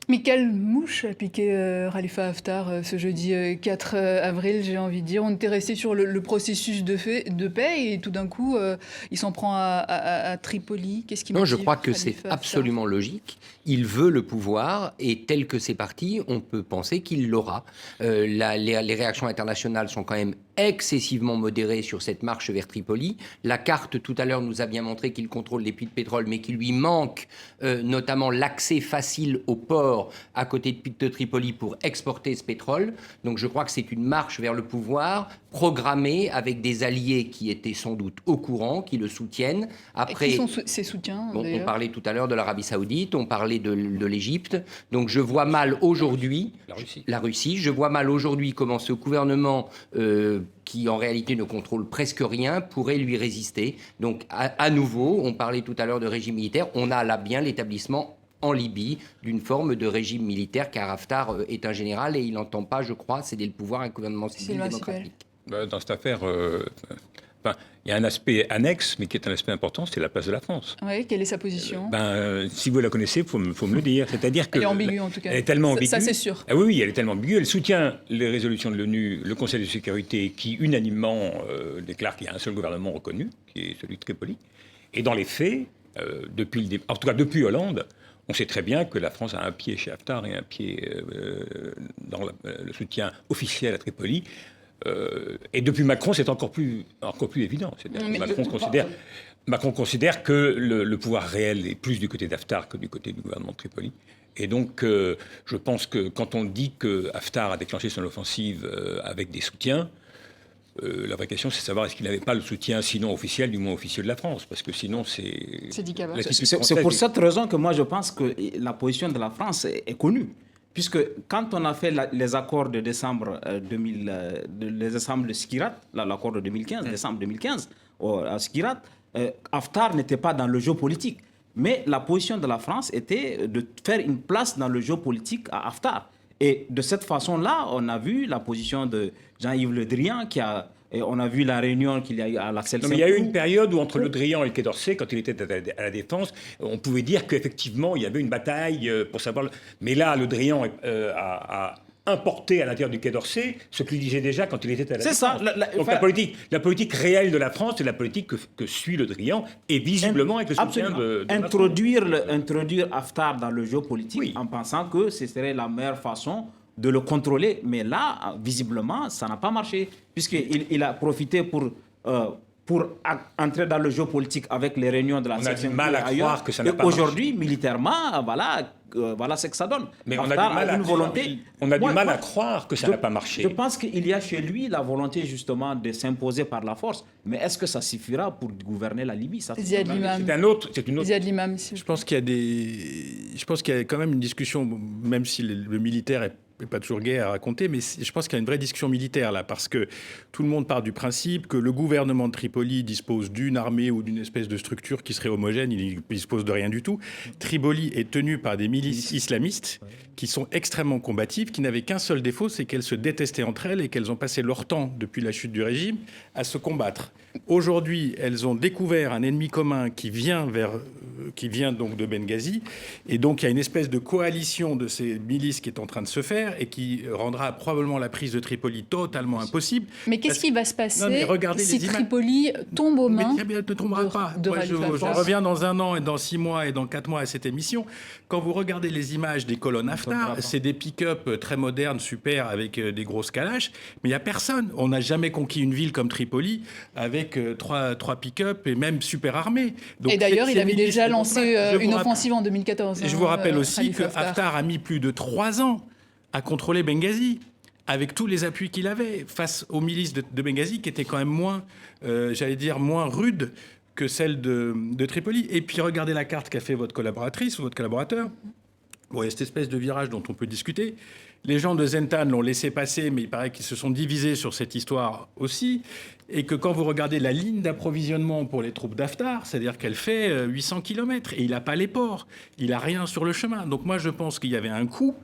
Speaker 1: Mais quelle mouche a piqué Khalifa Haftar ce jeudi 4 avril, j'ai envie de dire. On était resté sur le processus de paix et tout d'un coup, il s'en prend à Tripoli. Qu'est-ce qui motive
Speaker 3: Non, je crois que c'est
Speaker 1: Khalifa Haftar
Speaker 3: absolument logique. Il veut le pouvoir et tel que c'est parti, on peut penser qu'il l'aura. Les réactions internationales sont quand même excessivement modérées sur cette marche vers Tripoli. La carte, tout à l'heure, nous a bien montré qu'il contrôle les puits de pétrole, mais qu'il lui manque notamment l'accès facile au port à côté de puits de Tripoli pour exporter ce pétrole. Donc je crois que c'est une marche vers le pouvoir programmée avec des alliés qui étaient sans doute au courant, qui le soutiennent.
Speaker 1: Après, qui sont ses soutiens,
Speaker 3: on parlait tout à l'heure de l'Arabie Saoudite, on parlait de l'Égypte. Donc je vois mal aujourd'hui la Russie. Je vois mal aujourd'hui comment ce gouvernement qui en réalité ne contrôle presque rien, pourrait lui résister. Donc à nouveau, on parlait tout à l'heure de régime militaire, on a là bien l'établissement en Libye d'une forme de régime militaire, car Haftar est un général et il n'entend pas, je crois, céder le pouvoir à un gouvernement civil démocratique.
Speaker 5: Dans cette affaire, il y a un aspect annexe, mais qui est un aspect important, c'est la place de la France.
Speaker 1: Oui, quelle est sa position
Speaker 5: Si vous la connaissez, il faut me le dire. C'est-à-dire que
Speaker 1: elle est ambiguë, en tout cas.
Speaker 5: Elle est tellement ambiguë.
Speaker 1: Ça, c'est sûr.
Speaker 5: Ah oui, elle est tellement ambiguë. Elle soutient les résolutions de l'ONU, le Conseil de sécurité, qui unanimement déclare qu'il y a un seul gouvernement reconnu, qui est celui de Tripoli. Et dans les faits, en tout cas depuis Hollande, on sait très bien que la France a un pied chez Haftar et un pied dans le soutien officiel à Tripoli. Et depuis Macron, c'est encore plus évident. Macron considère que le pouvoir réel est plus du côté d'Haftar que du côté du gouvernement de Tripoli. Et donc, je pense que quand on dit que Haftar a déclenché son offensive avec des soutiens, la vraie question, c'est de savoir est-ce qu'il n'avait pas le soutien, sinon officiel, du moins officieux de la France. Parce que sinon,
Speaker 2: c'est pour cette raison que moi, je pense que la position de la France est connue. Puisque quand on a fait les accords de décembre de Skhirat, l'accord de 2015, décembre 2015, à Skhirat, Haftar n'était pas dans le jeu politique. Mais la position de la France était de faire une place dans le jeu politique à Haftar. Et de cette façon-là, on a vu la position de Jean-Yves Le Drian et on a vu la réunion qu'il y a eu à la CELSEC.
Speaker 5: Il y a eu une période où, entre Le Drian et le Quai d'Orsay, quand il était à la Défense, on pouvait dire qu'effectivement, il y avait une bataille pour savoir... Mais là, Le Drian a importé à l'intérieur du Quai d'Orsay ce qu'il disait déjà quand il était à la Défense.
Speaker 2: C'est ça.
Speaker 5: Donc la politique réelle de la France, c'est la politique que suit Le Drian, et visiblement avec le soutien de
Speaker 2: introduire Haftar dans le jeu politique en pensant que ce serait la meilleure façon de le contrôler. Mais là, visiblement, ça n'a pas marché, puisqu'il a profité pour entrer dans le jeu politique avec les réunions de la
Speaker 5: CELSEC. On a du mal à croire que ça n'a pas marché.
Speaker 2: Aujourd'hui, militairement, voilà ce que ça donne.
Speaker 5: Mais on a du mal à croire que ça n'a pas marché.
Speaker 2: Je pense qu'il y a chez lui la volonté justement de s'imposer par la force. Mais est-ce que ça suffira pour gouverner la Libye?
Speaker 1: Ziad Limam.
Speaker 5: C'est une autre.
Speaker 1: Ziad Limam.
Speaker 4: Je pense qu'il y a quand même une discussion, même si le militaire est pas toujours gai à raconter, mais je pense qu'il y a une vraie discussion militaire là, parce que tout le monde part du principe que le gouvernement de Tripoli dispose d'une armée ou d'une espèce de structure qui serait homogène. Il dispose de rien du tout. Tripoli est tenu par des milices islamistes qui sont extrêmement combatives, qui n'avaient qu'un seul défaut, c'est qu'elles se détestaient entre elles et qu'elles ont passé leur temps, depuis la chute du régime, à se combattre. Aujourd'hui, elles ont découvert un ennemi commun qui vient donc de Benghazi, et donc il y a une espèce de coalition de ces milices qui est en train de se faire et qui rendra probablement la prise de Tripoli totalement impossible.
Speaker 1: Mais qu'est-ce qui va se passer si Tripoli tombe aux mains
Speaker 4: ne tombera pas. Je reviens dans 1 an et dans 6 mois et dans 4 mois à cette émission. Quand vous regardez les images des colonnes Haftar, c'est des pick-up très modernes, super, avec des grosses calaches, mais il n'y a personne. On n'a jamais conquis une ville comme Tripoli avec 3 pick-up et même super armés. Donc,
Speaker 1: et d'ailleurs, il avait déjà lancé une offensive en 2014.
Speaker 4: Je vous rappelle aussi que Haftar a mis plus de 3 ans à contrôler Benghazi, avec tous les appuis qu'il avait face aux milices de Benghazi, qui étaient quand même moins rudes que celles de Tripoli. Et puis regardez la carte qu'a fait votre collaboratrice ou votre collaborateur. Bon, il y a cette espèce de virage dont on peut discuter. Les gens de Zentan l'ont laissé passer, mais il paraît qu'ils se sont divisés sur cette histoire aussi. Et que quand vous regardez la ligne d'approvisionnement pour les troupes d'Haftar, c'est-à-dire qu'elle fait 800 km. Et il n'a pas les ports. Il n'a rien sur le chemin. Donc moi, je pense qu'il y avait un coup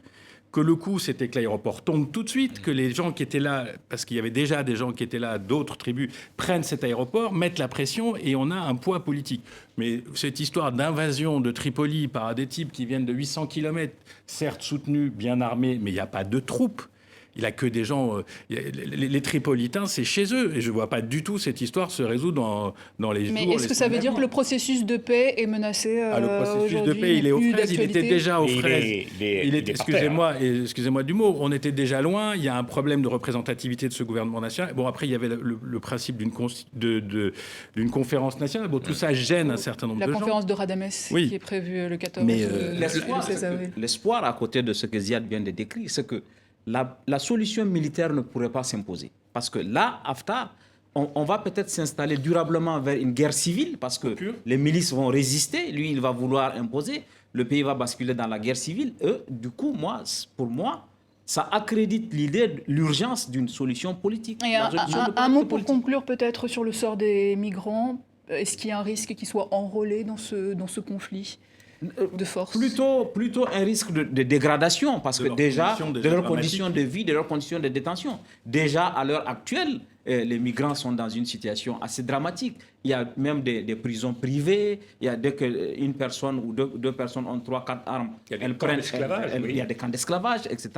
Speaker 4: que le coup, c'était que l'aéroport tombe tout de suite, que les gens qui étaient là, parce qu'il y avait déjà des gens qui étaient là, d'autres tribus, prennent cet aéroport, mettent la pression et on a un poids politique. Mais cette histoire d'invasion de Tripoli par des types qui viennent de 800 km, certes soutenus, bien armés, mais il n'y a pas de troupes. Il n'y a que des gens... les Tripolitains, c'est chez eux. Et je ne vois pas du tout cette histoire se résoudre dans les jours...
Speaker 1: Mais est-ce que ça veut dire que le processus de paix est menacé
Speaker 4: le processus de paix, il est aux fraises. Il était déjà aux fraises. Excusez-moi du mot. On était déjà loin. Il y a un problème de représentativité de ce gouvernement national. Bon, après, il y avait le principe d'une conférence nationale. Bon, tout ça gêne un certain nombre de gens.
Speaker 1: La conférence de Radames, qui est prévue le 14
Speaker 2: Mais
Speaker 1: le 16 avril.
Speaker 2: l'espoir, à côté de ce que Ziad vient de décrire, c'est que la solution militaire ne pourrait pas s'imposer. Parce que là, Haftar, on va peut-être s'installer durablement vers une guerre civile, parce que les milices vont résister, lui, il va vouloir imposer, le pays va basculer dans la guerre civile. Du coup, pour moi, ça accrédite l'idée de l'urgence d'une solution politique.
Speaker 1: Et un mot pour conclure peut-être sur le sort des migrants. Est-ce qu'il y a un risque qu'ils soient enrôlés dans ce conflit de force?
Speaker 2: Plutôt un risque de dégradation, parce que déjà, de leurs conditions de vie, de leurs conditions de détention. Déjà, à l'heure actuelle, les migrants sont dans une situation assez dramatique. Il y a même des prisons privées. Il y a dès qu'une personne ou deux personnes ont 3-4 armes, il y a des camps d'esclavage, etc.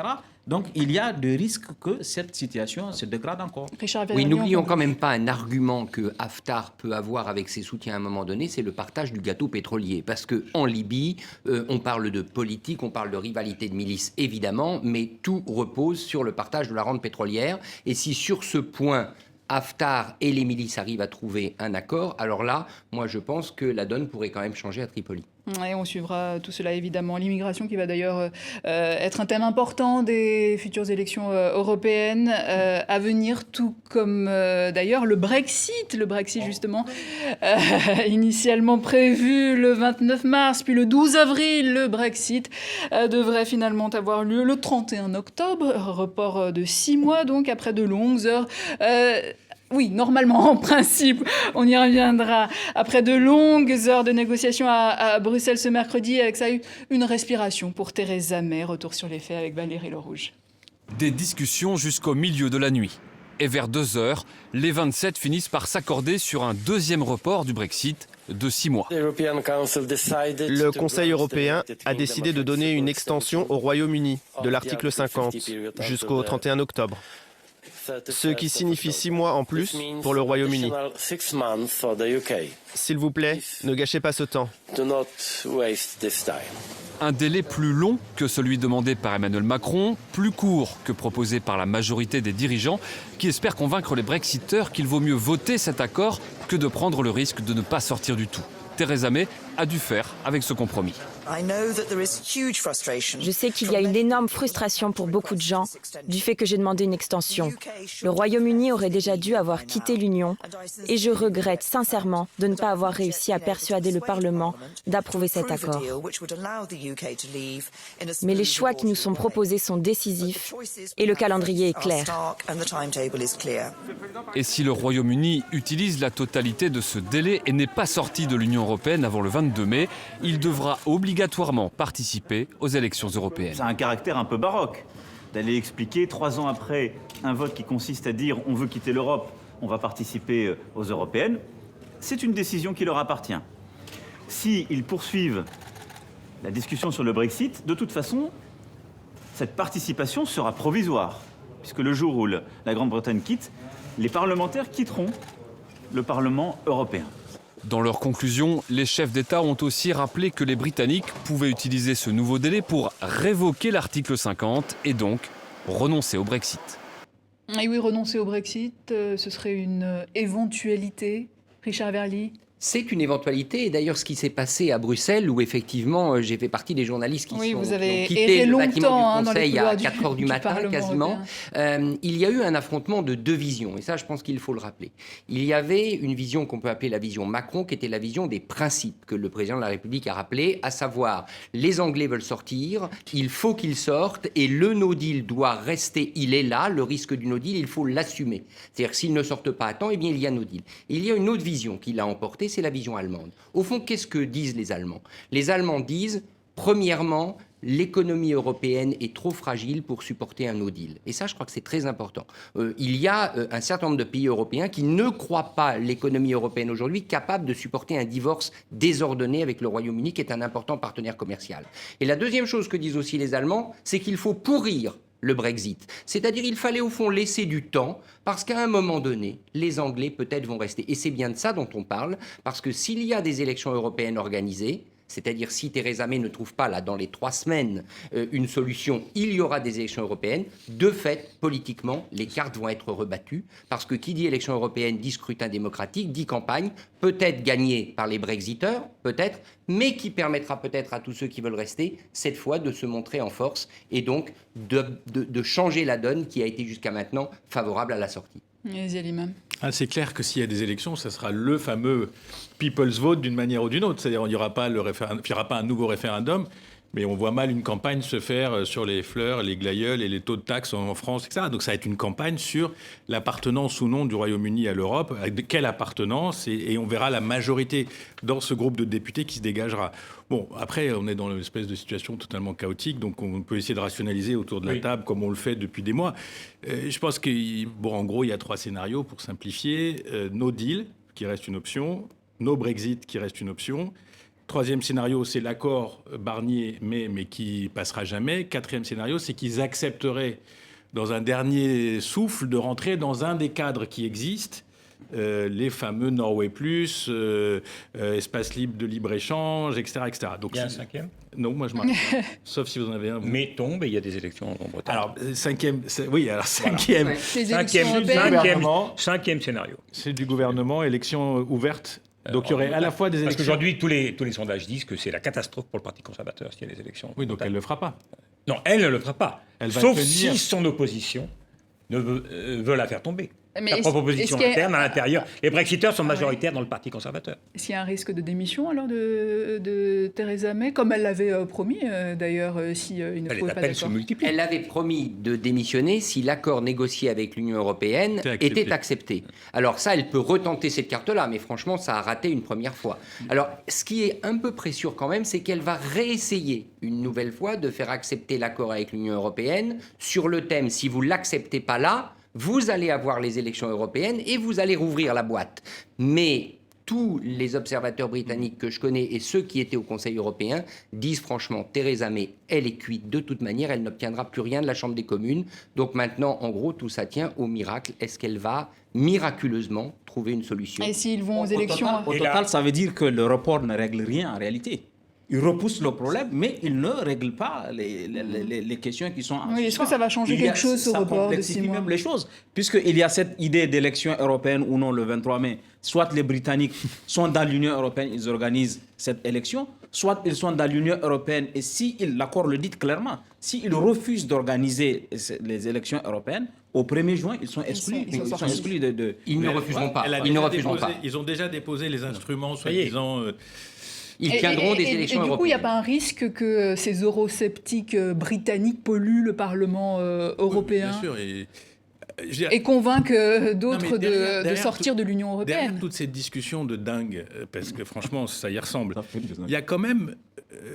Speaker 2: Donc, il y a des risques que cette situation se dégrade encore.
Speaker 3: Oui, n'oublions quand même pas un argument que Haftar peut avoir avec ses soutiens à un moment donné, c'est le partage du gâteau pétrolier. Parce qu'en Libye, on parle de politique, on parle de rivalité de milices, évidemment, mais tout repose sur le partage de la rente pétrolière. Et si sur ce point, Haftar et les milices arrivent à trouver un accord, alors là, moi je pense que la donne pourrait quand même changer à Tripoli.
Speaker 1: Et on suivra tout cela évidemment. L'immigration qui va d'ailleurs être un thème important des futures élections européennes à venir, tout comme d'ailleurs le Brexit justement, initialement prévu le 29 mars, puis le 12 avril, le Brexit devrait finalement avoir lieu le 31 octobre, report de 6 mois donc, après de longues heures. Oui, normalement, en principe, on y reviendra. Après de longues heures de négociations à Bruxelles ce mercredi, avec ça, une respiration pour Theresa May. Retour sur les faits avec Valérie Lerouge.
Speaker 11: Des discussions jusqu'au milieu de la nuit. Et vers 2 heures, les 27 finissent par s'accorder sur un deuxième report du Brexit de 6 mois.
Speaker 12: Le Conseil européen a décidé de donner une extension au Royaume-Uni de l'article 50 jusqu'au 31 octobre. Ce qui signifie 6 mois en plus pour le Royaume-Uni. S'il vous plaît, ne gâchez pas ce temps.
Speaker 11: Un délai plus long que celui demandé par Emmanuel Macron, plus court que proposé par la majorité des dirigeants qui espèrent convaincre les Brexiteurs qu'il vaut mieux voter cet accord que de prendre le risque de ne pas sortir du tout. Theresa May a dû faire avec ce compromis.
Speaker 13: Je sais qu'il y a une énorme frustration pour beaucoup de gens du fait que j'ai demandé une extension. Le Royaume-Uni aurait déjà dû avoir quitté l'Union et je regrette sincèrement de ne pas avoir réussi à persuader le Parlement d'approuver cet accord. Mais les choix qui nous sont proposés sont décisifs et le calendrier est clair.
Speaker 11: Et si le Royaume-Uni utilise la totalité de ce délai et n'est pas sorti de l'Union européenne avant le 22 mai, il devra obligatoirement participer aux élections européennes.
Speaker 14: Ça a un caractère un peu baroque d'aller expliquer 3 ans après un vote qui consiste à dire on veut quitter l'Europe, on va participer aux européennes. C'est une décision qui leur appartient. S'ils poursuivent la discussion sur le Brexit, de toute façon, cette participation sera provisoire, puisque le jour où la Grande-Bretagne quitte, les parlementaires quitteront le Parlement européen.
Speaker 11: Dans leur conclusion, les chefs d'État ont aussi rappelé que les Britanniques pouvaient utiliser ce nouveau délai pour révoquer l'article 50 et donc renoncer au Brexit.
Speaker 1: Et oui, renoncer au Brexit, ce serait une éventualité. Richard Verly.
Speaker 3: C'est une éventualité. Et d'ailleurs, ce qui s'est passé à Bruxelles, où effectivement, j'ai fait partie des journalistes qui ont quitté le bâtiment du Conseil à 4 heures du matin, quasiment. Il y a eu un affrontement de 2 visions. Et ça, je pense qu'il faut le rappeler. Il y avait une vision qu'on peut appeler la vision Macron, qui était la vision des principes que le président de la République a rappelé, à savoir, les Anglais veulent sortir, il faut qu'ils sortent, et le no deal doit rester, il est là, le risque du no deal, il faut l'assumer. C'est-à-dire que s'ils ne sortent pas à temps, eh bien, il y a no deal. Et il y a une autre vision qui l'a emporté, c'est la vision allemande. Au fond, qu'est-ce que disent les Allemands ? Les Allemands disent, premièrement, l'économie européenne est trop fragile pour supporter un no deal. Et ça, je crois que c'est très important. Il y a un certain nombre de pays européens qui ne croient pas l'économie européenne aujourd'hui capable de supporter un divorce désordonné avec le Royaume-Uni, qui est un important partenaire commercial. Et la deuxième chose que disent aussi les Allemands, c'est qu'il faut pourrir le Brexit. C'est-à-dire il fallait au fond laisser du temps, parce qu'à un moment donné, les Anglais peut-être vont rester. Et c'est bien de ça dont on parle, parce que s'il y a des élections européennes organisées, c'est-à-dire si Theresa May ne trouve pas, là, dans les 3 semaines, une solution, il y aura des élections européennes. De fait, politiquement, les cartes vont être rebattues, parce que qui dit élection européenne dit scrutin démocratique, dit campagne, peut-être gagnée par les Brexiteurs, peut-être, mais qui permettra peut-être à tous ceux qui veulent rester, cette fois, de se montrer en force et donc de changer la donne qui a été jusqu'à maintenant favorable à la sortie.
Speaker 4: C'est clair que s'il y a des élections, ça sera le fameux people's vote d'une manière ou d'une autre. C'est-à-dire qu'il n'y aura pas un nouveau référendum, mais on voit mal une campagne se faire sur les fleurs, les glaïeuls et les taux de taxes en France, etc. Donc ça va être une campagne sur l'appartenance ou non du Royaume-Uni à l'Europe, avec quelle appartenance, et on verra la majorité dans ce groupe de députés qui se dégagera. Bon, après, on est dans une espèce de situation totalement chaotique, donc on peut essayer de rationaliser autour de la table comme on le fait depuis des mois. Je pense qu'en gros, il y a 3 scénarios pour simplifier. No deal, qui reste une option. No Brexit, qui reste une option. 3e scénario, c'est l'accord Barnier, mais qui passera jamais. 4e scénario, c'est qu'ils accepteraient, dans un dernier souffle, de rentrer dans un des cadres qui existent, les fameux Norway Plus, espace libre de libre-échange, etc., etc. Donc,
Speaker 5: il y a un 5e ?
Speaker 4: Non, moi je m'arrête. Sauf si vous en avez un.
Speaker 5: Mais tombe et il y a des élections en Bretagne.
Speaker 4: Alors, 5e, oui, alors 5e.
Speaker 5: Voilà. 5e scénario.
Speaker 4: C'est du gouvernement, élection ouverte. Donc il y aurait à la fois des élections...
Speaker 5: Parce qu'aujourd'hui, tous les sondages disent que c'est la catastrophe pour le Parti conservateur s'il y a des élections.
Speaker 4: Oui, donc elle ne le fera pas.
Speaker 5: Non, elle ne le fera pas. Sauf si son opposition veut la faire tomber.
Speaker 1: Mais
Speaker 5: sa propre opposition interne à l'intérieur. Les Brexiteurs sont majoritaires dans le Parti conservateur.
Speaker 1: Est-ce qu'il y a un risque de démission alors de Theresa May, comme elle l'avait promis d'ailleurs, si il ne trouvait pas d'accord?
Speaker 3: Elle avait promis de démissionner si l'accord négocié avec l'Union européenne était accepté. Alors ça, elle peut retenter cette carte-là, mais franchement, ça a raté une première fois. Alors, ce qui est un peu près sûr quand même, c'est qu'elle va réessayer une nouvelle fois de faire accepter l'accord avec l'Union européenne sur le thème, si vous ne l'acceptez pas là, vous allez avoir les élections européennes et vous allez rouvrir la boîte. Mais tous les observateurs britanniques que je connais et ceux qui étaient au Conseil européen disent franchement, Theresa May, elle est cuite de toute manière, elle n'obtiendra plus rien de la Chambre des communes. Donc maintenant, en gros, tout ça tient au miracle. Est-ce qu'elle va miraculeusement trouver une solution?
Speaker 1: Et s'ils vont aux élections...
Speaker 2: Au total, ça veut dire que le report ne règle rien en réalité. Il repousse le problème, mais il ne règle pas les questions qui sont en
Speaker 1: suspens. Est-ce que ça va changer quelque chose, ce report de 6 mois?
Speaker 2: Même les choses, puisqu'il y a cette idée d'élection européenne ou non le 23 mai. Soit les Britanniques sont dans l'Union européenne, ils organisent cette élection, soit ils sont dans l'Union européenne et si l'accord le dit clairement, s'ils refusent d'organiser les élections européennes, au 1er juin, ils sont exclus.
Speaker 3: Ils ne refuseront pas.
Speaker 4: Ils ont déjà déposé les instruments, soi-disant...
Speaker 3: Ils tiendront des élections européennes.
Speaker 1: Et du coup, il n'y a pas un risque que ces eurosceptiques britanniques polluent le Parlement européen?
Speaker 4: Bien sûr.
Speaker 1: Et convainquent d'autres de sortir de l'Union européenne.
Speaker 4: Derrière toute cette discussion de dingue, parce que franchement, ça y ressemble, il y a quand même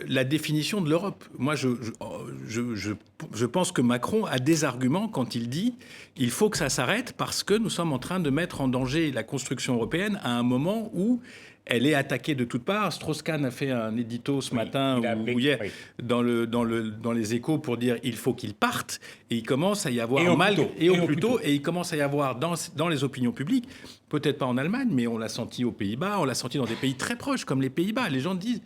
Speaker 4: la définition de l'Europe. Moi, je pense que Macron a des arguments quand il dit il faut que ça s'arrête parce que nous sommes en train de mettre en danger la construction européenne à un moment où elle est attaquée de toutes parts. Strauss-Kahn a fait un édito ce matin ou hier dans les Échos pour dire il faut qu'il parte. Et il commence à y avoir et il commence à y avoir dans les opinions publiques, peut-être pas en Allemagne, mais on l'a senti aux Pays-Bas, on l'a senti dans des pays très proches comme les Pays-Bas. Les gens disent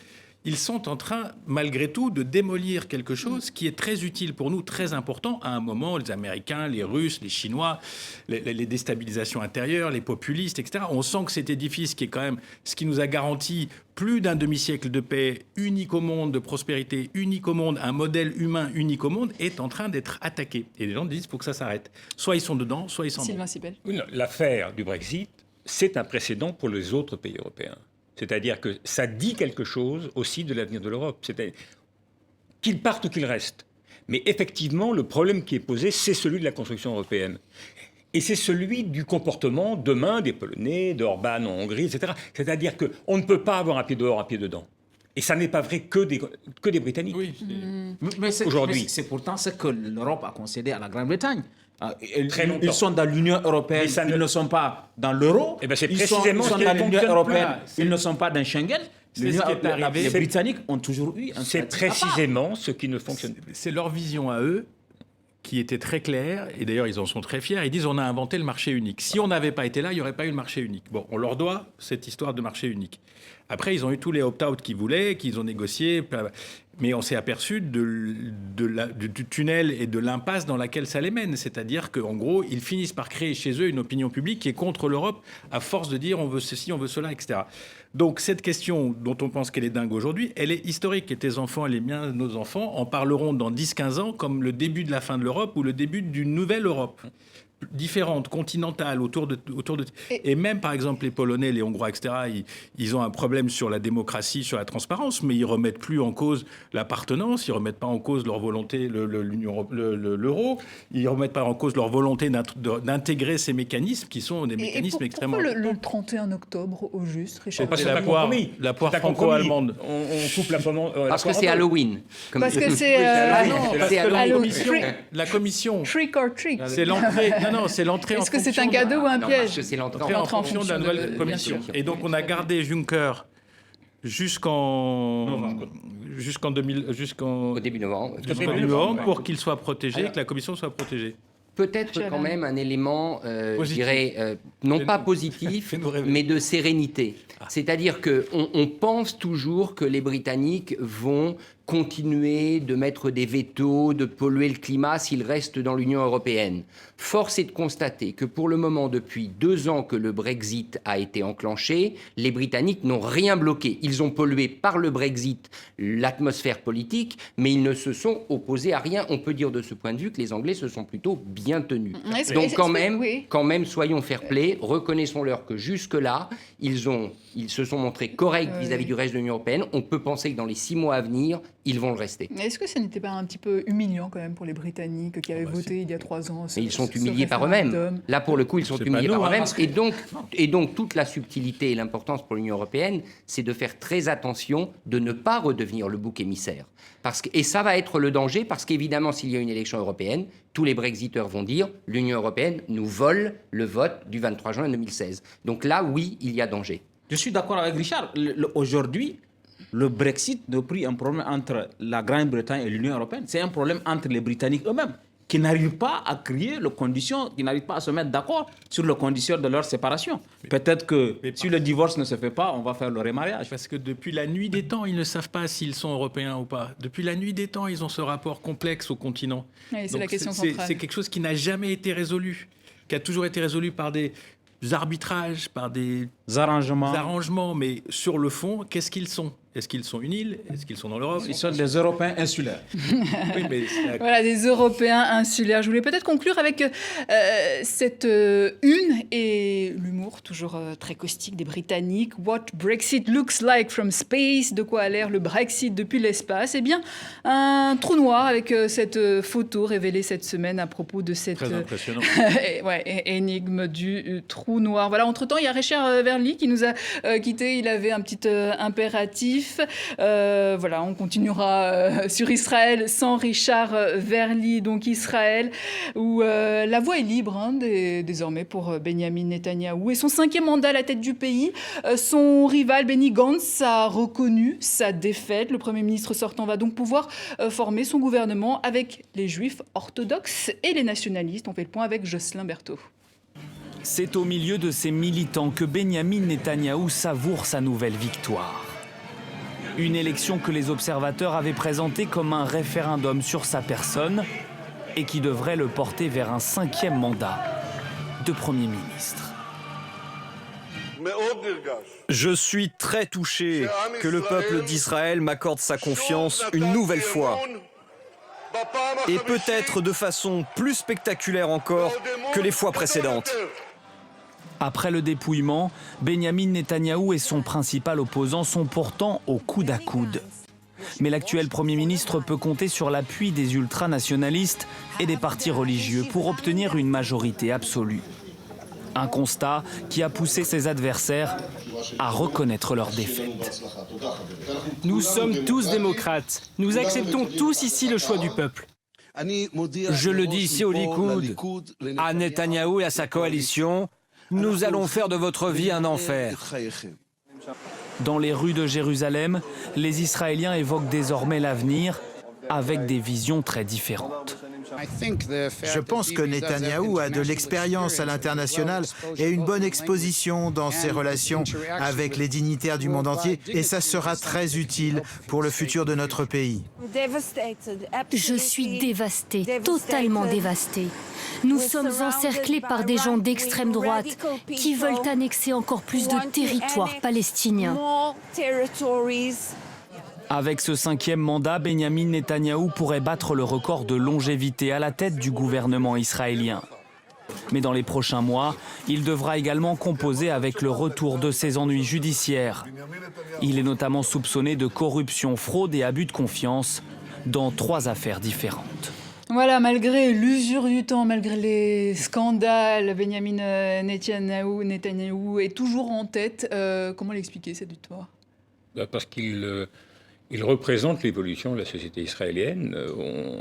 Speaker 4: ils sont en train, malgré tout, de démolir quelque chose qui est très utile pour nous, très important, à un moment, les Américains, les Russes, les Chinois, les déstabilisations intérieures, les populistes, etc. On sent que cet édifice qui est quand même ce qui nous a garanti plus d'un demi-siècle de paix, unique au monde, de prospérité, unique au monde, un modèle humain unique au monde, est en train d'être attaqué. Et les gens disent qu'il faut que ça s'arrête. Soit ils sont dedans, soit ils s'en vont.
Speaker 1: Sylvain Sipel.
Speaker 5: L'affaire du Brexit, c'est un précédent pour les autres pays européens. C'est-à-dire que ça dit quelque chose aussi de l'avenir de l'Europe. C'est-à-dire qu'il parte ou qu'il reste. Mais effectivement, le problème qui est posé, c'est celui de la construction européenne. Et c'est celui du comportement demain des Polonais, d'Orban en Hongrie, etc. C'est-à-dire qu'on ne peut pas avoir un pied dehors, un pied dedans. Et ça n'est pas vrai que des Britanniques.
Speaker 4: Oui.
Speaker 2: Mais
Speaker 5: aujourd'hui.
Speaker 2: c'est pourtant ce que l'Europe a concédé à la Grande-Bretagne.
Speaker 5: Très longtemps.
Speaker 2: Ils sont dans l'Union européenne, ils ne sont pas dans l'euro.
Speaker 5: Eh ben c'est
Speaker 2: ils
Speaker 5: précisément
Speaker 2: sont
Speaker 5: ce qui
Speaker 2: dans
Speaker 5: ne
Speaker 2: l'Union
Speaker 5: fonctionne
Speaker 2: européenne,
Speaker 5: plus.
Speaker 2: ils ne sont pas dans Schengen.
Speaker 4: C'est ce qui est arrivé.
Speaker 2: Les Britanniques ont toujours eu un
Speaker 5: C'est précisément ce qui ne fonctionne plus.
Speaker 4: C'est leur vision à eux qui était très claire, et d'ailleurs ils en sont très fiers. Ils disent on a inventé le marché unique. Si on n'avait pas été là, il n'y aurait pas eu le marché unique. Bon, on leur doit cette histoire de marché unique. Après, ils ont eu tous les opt-out qu'ils voulaient, qu'ils ont négociés, mais on s'est aperçu du tunnel et de l'impasse dans laquelle ça les mène. C'est-à-dire qu'en gros, ils finissent par créer chez eux une opinion publique qui est contre l'Europe, à force de dire on veut ceci, on veut cela, etc. Donc cette question dont on pense qu'elle est dingue aujourd'hui, elle est historique. Et tes enfants et les miens, nos enfants, en parleront dans 10-15 ans comme le début de la fin de l'Europe ou le début d'une nouvelle Europe. Différentes, continentales, autour de... Et même, par exemple, les Polonais, les Hongrois, etc., ils ont un problème sur la démocratie, sur la transparence, mais ils remettent plus en cause l'appartenance, ils remettent pas en cause leur volonté, l'euro, ils remettent pas en cause leur volonté d'intégrer ces mécanismes qui sont des mécanismes extrêmement...
Speaker 1: Pourquoi le 31 octobre, au juste, Richard?
Speaker 4: C'est la poire franco-allemande.
Speaker 5: On coupe la pomme.
Speaker 3: Parce que c'est Halloween.
Speaker 1: Parce que c'est...
Speaker 3: c'est Halloween.
Speaker 4: La commission.
Speaker 1: Trick or treat.
Speaker 4: C'est l'entrée... Non, c'est l'entrée en fonction...
Speaker 1: Est-ce que c'est un cadeau ou un piège?
Speaker 3: Parce que c'est l'entrée
Speaker 4: en fonction de la nouvelle commission. Et donc, on a gardé Juncker jusqu'au
Speaker 3: début novembre.
Speaker 4: Pour qu'il soit protégé, que la commission soit protégée.
Speaker 3: Peut-être quand même un élément, je dirais, non pas positif, mais de sérénité. C'est-à-dire qu'on pense toujours que les Britanniques vont continuer de mettre des vétos, de polluer le climat s'ils restent dans l'Union européenne. Force est de constater que pour le moment, depuis 2 ans que le Brexit a été enclenché, les Britanniques n'ont rien bloqué. Ils ont pollué par le Brexit l'atmosphère politique, mais ils ne se sont opposés à rien. On peut dire de ce point de vue que les Anglais se sont plutôt bien tenus. Donc quand même, soyons fair-play, reconnaissons-leur que jusque-là, ils se sont montrés corrects vis-à-vis du reste de l'Union européenne. On peut penser que dans les 6 mois à venir, ils vont le rester.
Speaker 1: Est-ce que ça n'était pas un petit peu humiliant quand même pour les Britanniques qui avaient voté il y a 3 ans?
Speaker 3: Mais ils sont humiliés par eux-mêmes. Là, pour le coup, ils sont humiliés par eux-mêmes. Et donc, toute la subtilité et l'importance pour l'Union européenne, c'est de faire très attention de ne pas redevenir le bouc émissaire. Et ça va être le danger, parce qu'évidemment, s'il y a une élection européenne, tous les Brexiteurs vont dire « l'Union européenne nous vole le vote du 23 juin 2016 ». Donc là, oui, il y a danger.
Speaker 2: Je suis d'accord avec Richard. Aujourd'hui, le Brexit n'est plus un problème entre la Grande-Bretagne et l'Union européenne. C'est un problème entre les Britanniques eux-mêmes, qui n'arrivent pas à créer les conditions, qui n'arrivent pas à se mettre d'accord sur les conditions de leur séparation. Peut-être que si le divorce ne se fait pas, on va faire le remariage.
Speaker 4: Parce que depuis la nuit des temps, ils ne savent pas s'ils sont européens ou pas. Depuis la nuit des temps, ils ont ce rapport complexe au continent.
Speaker 1: Oui, c'est la question centrale.
Speaker 4: C'est quelque chose qui n'a jamais été résolu, qui a toujours été résolu par des arbitrages, par des arrangements. Mais sur le fond, qu'est-ce qu'ils sont ? Est-ce qu'ils sont une île ? Est-ce qu'ils sont dans l'Europe ?
Speaker 2: Ils sont des Européens insulaires.
Speaker 4: Oui, mais
Speaker 1: voilà, des Européens insulaires. Je voulais peut-être conclure avec cette une et l'humour toujours très caustique des Britanniques. What Brexit looks like from space. De quoi a l'air le Brexit depuis l'espace ? Eh bien, un trou noir avec cette photo révélée cette semaine à propos de cette énigme du trou noir. Voilà, entre-temps, il y a Richard Verly qui nous a quittés. Il avait un petit impératif. Voilà, on continuera sur Israël sans Richard Verly, donc Israël, où la voie est libre désormais pour Benyamin Netanyahou et son 5e mandat à la tête du pays. Son rival Benny Gantz a reconnu sa défaite. Le Premier ministre sortant va donc pouvoir former son gouvernement avec les juifs orthodoxes et les nationalistes. On fait le point avec Jocelyn Berthaud.
Speaker 15: C'est au milieu de ces militants que Benyamin Netanyahou savoure sa nouvelle victoire. Une élection que les observateurs avaient présentée comme un référendum sur sa personne et qui devrait le porter vers un 5e mandat de Premier ministre.
Speaker 16: Je suis très touché que le peuple d'Israël m'accorde sa confiance une nouvelle fois. Et peut-être de façon plus spectaculaire encore que les fois précédentes.
Speaker 15: Après le dépouillement, Benyamin Netanyahou et son principal opposant sont pourtant au coude à coude. Mais l'actuel Premier ministre peut compter sur l'appui des ultranationalistes et des partis religieux pour obtenir une majorité absolue. Un constat qui a poussé ses adversaires à reconnaître leur défaite.
Speaker 17: Nous sommes tous démocrates. Nous acceptons tous ici le choix du peuple.
Speaker 18: Je le dis ici au Likoud, à Netanyahou et à sa coalition, nous allons faire de votre vie un enfer.
Speaker 15: Dans les rues de Jérusalem, les Israéliens évoquent désormais l'avenir avec des visions très différentes.
Speaker 19: Je pense que Netanyahou a de l'expérience à l'international et une bonne exposition dans ses relations avec les dignitaires du monde entier, et ça sera très utile pour le futur de notre pays.
Speaker 20: Je suis dévastée, totalement dévastée. Nous sommes encerclés par des gens d'extrême droite qui veulent annexer encore plus de territoires palestiniens.
Speaker 15: Avec ce 5e mandat, Benyamin Netanyahou pourrait battre le record de longévité à la tête du gouvernement israélien. Mais dans les prochains mois, il devra également composer avec le retour de ses ennuis judiciaires. Il est notamment soupçonné de corruption, fraude et abus de confiance dans 3 affaires différentes.
Speaker 1: Voilà, malgré l'usure du temps, malgré les scandales, Benyamin Netanyahou est toujours en tête. Comment l'expliquer, cette victoire ?
Speaker 5: Parce qu'il représente l'évolution de la société israélienne.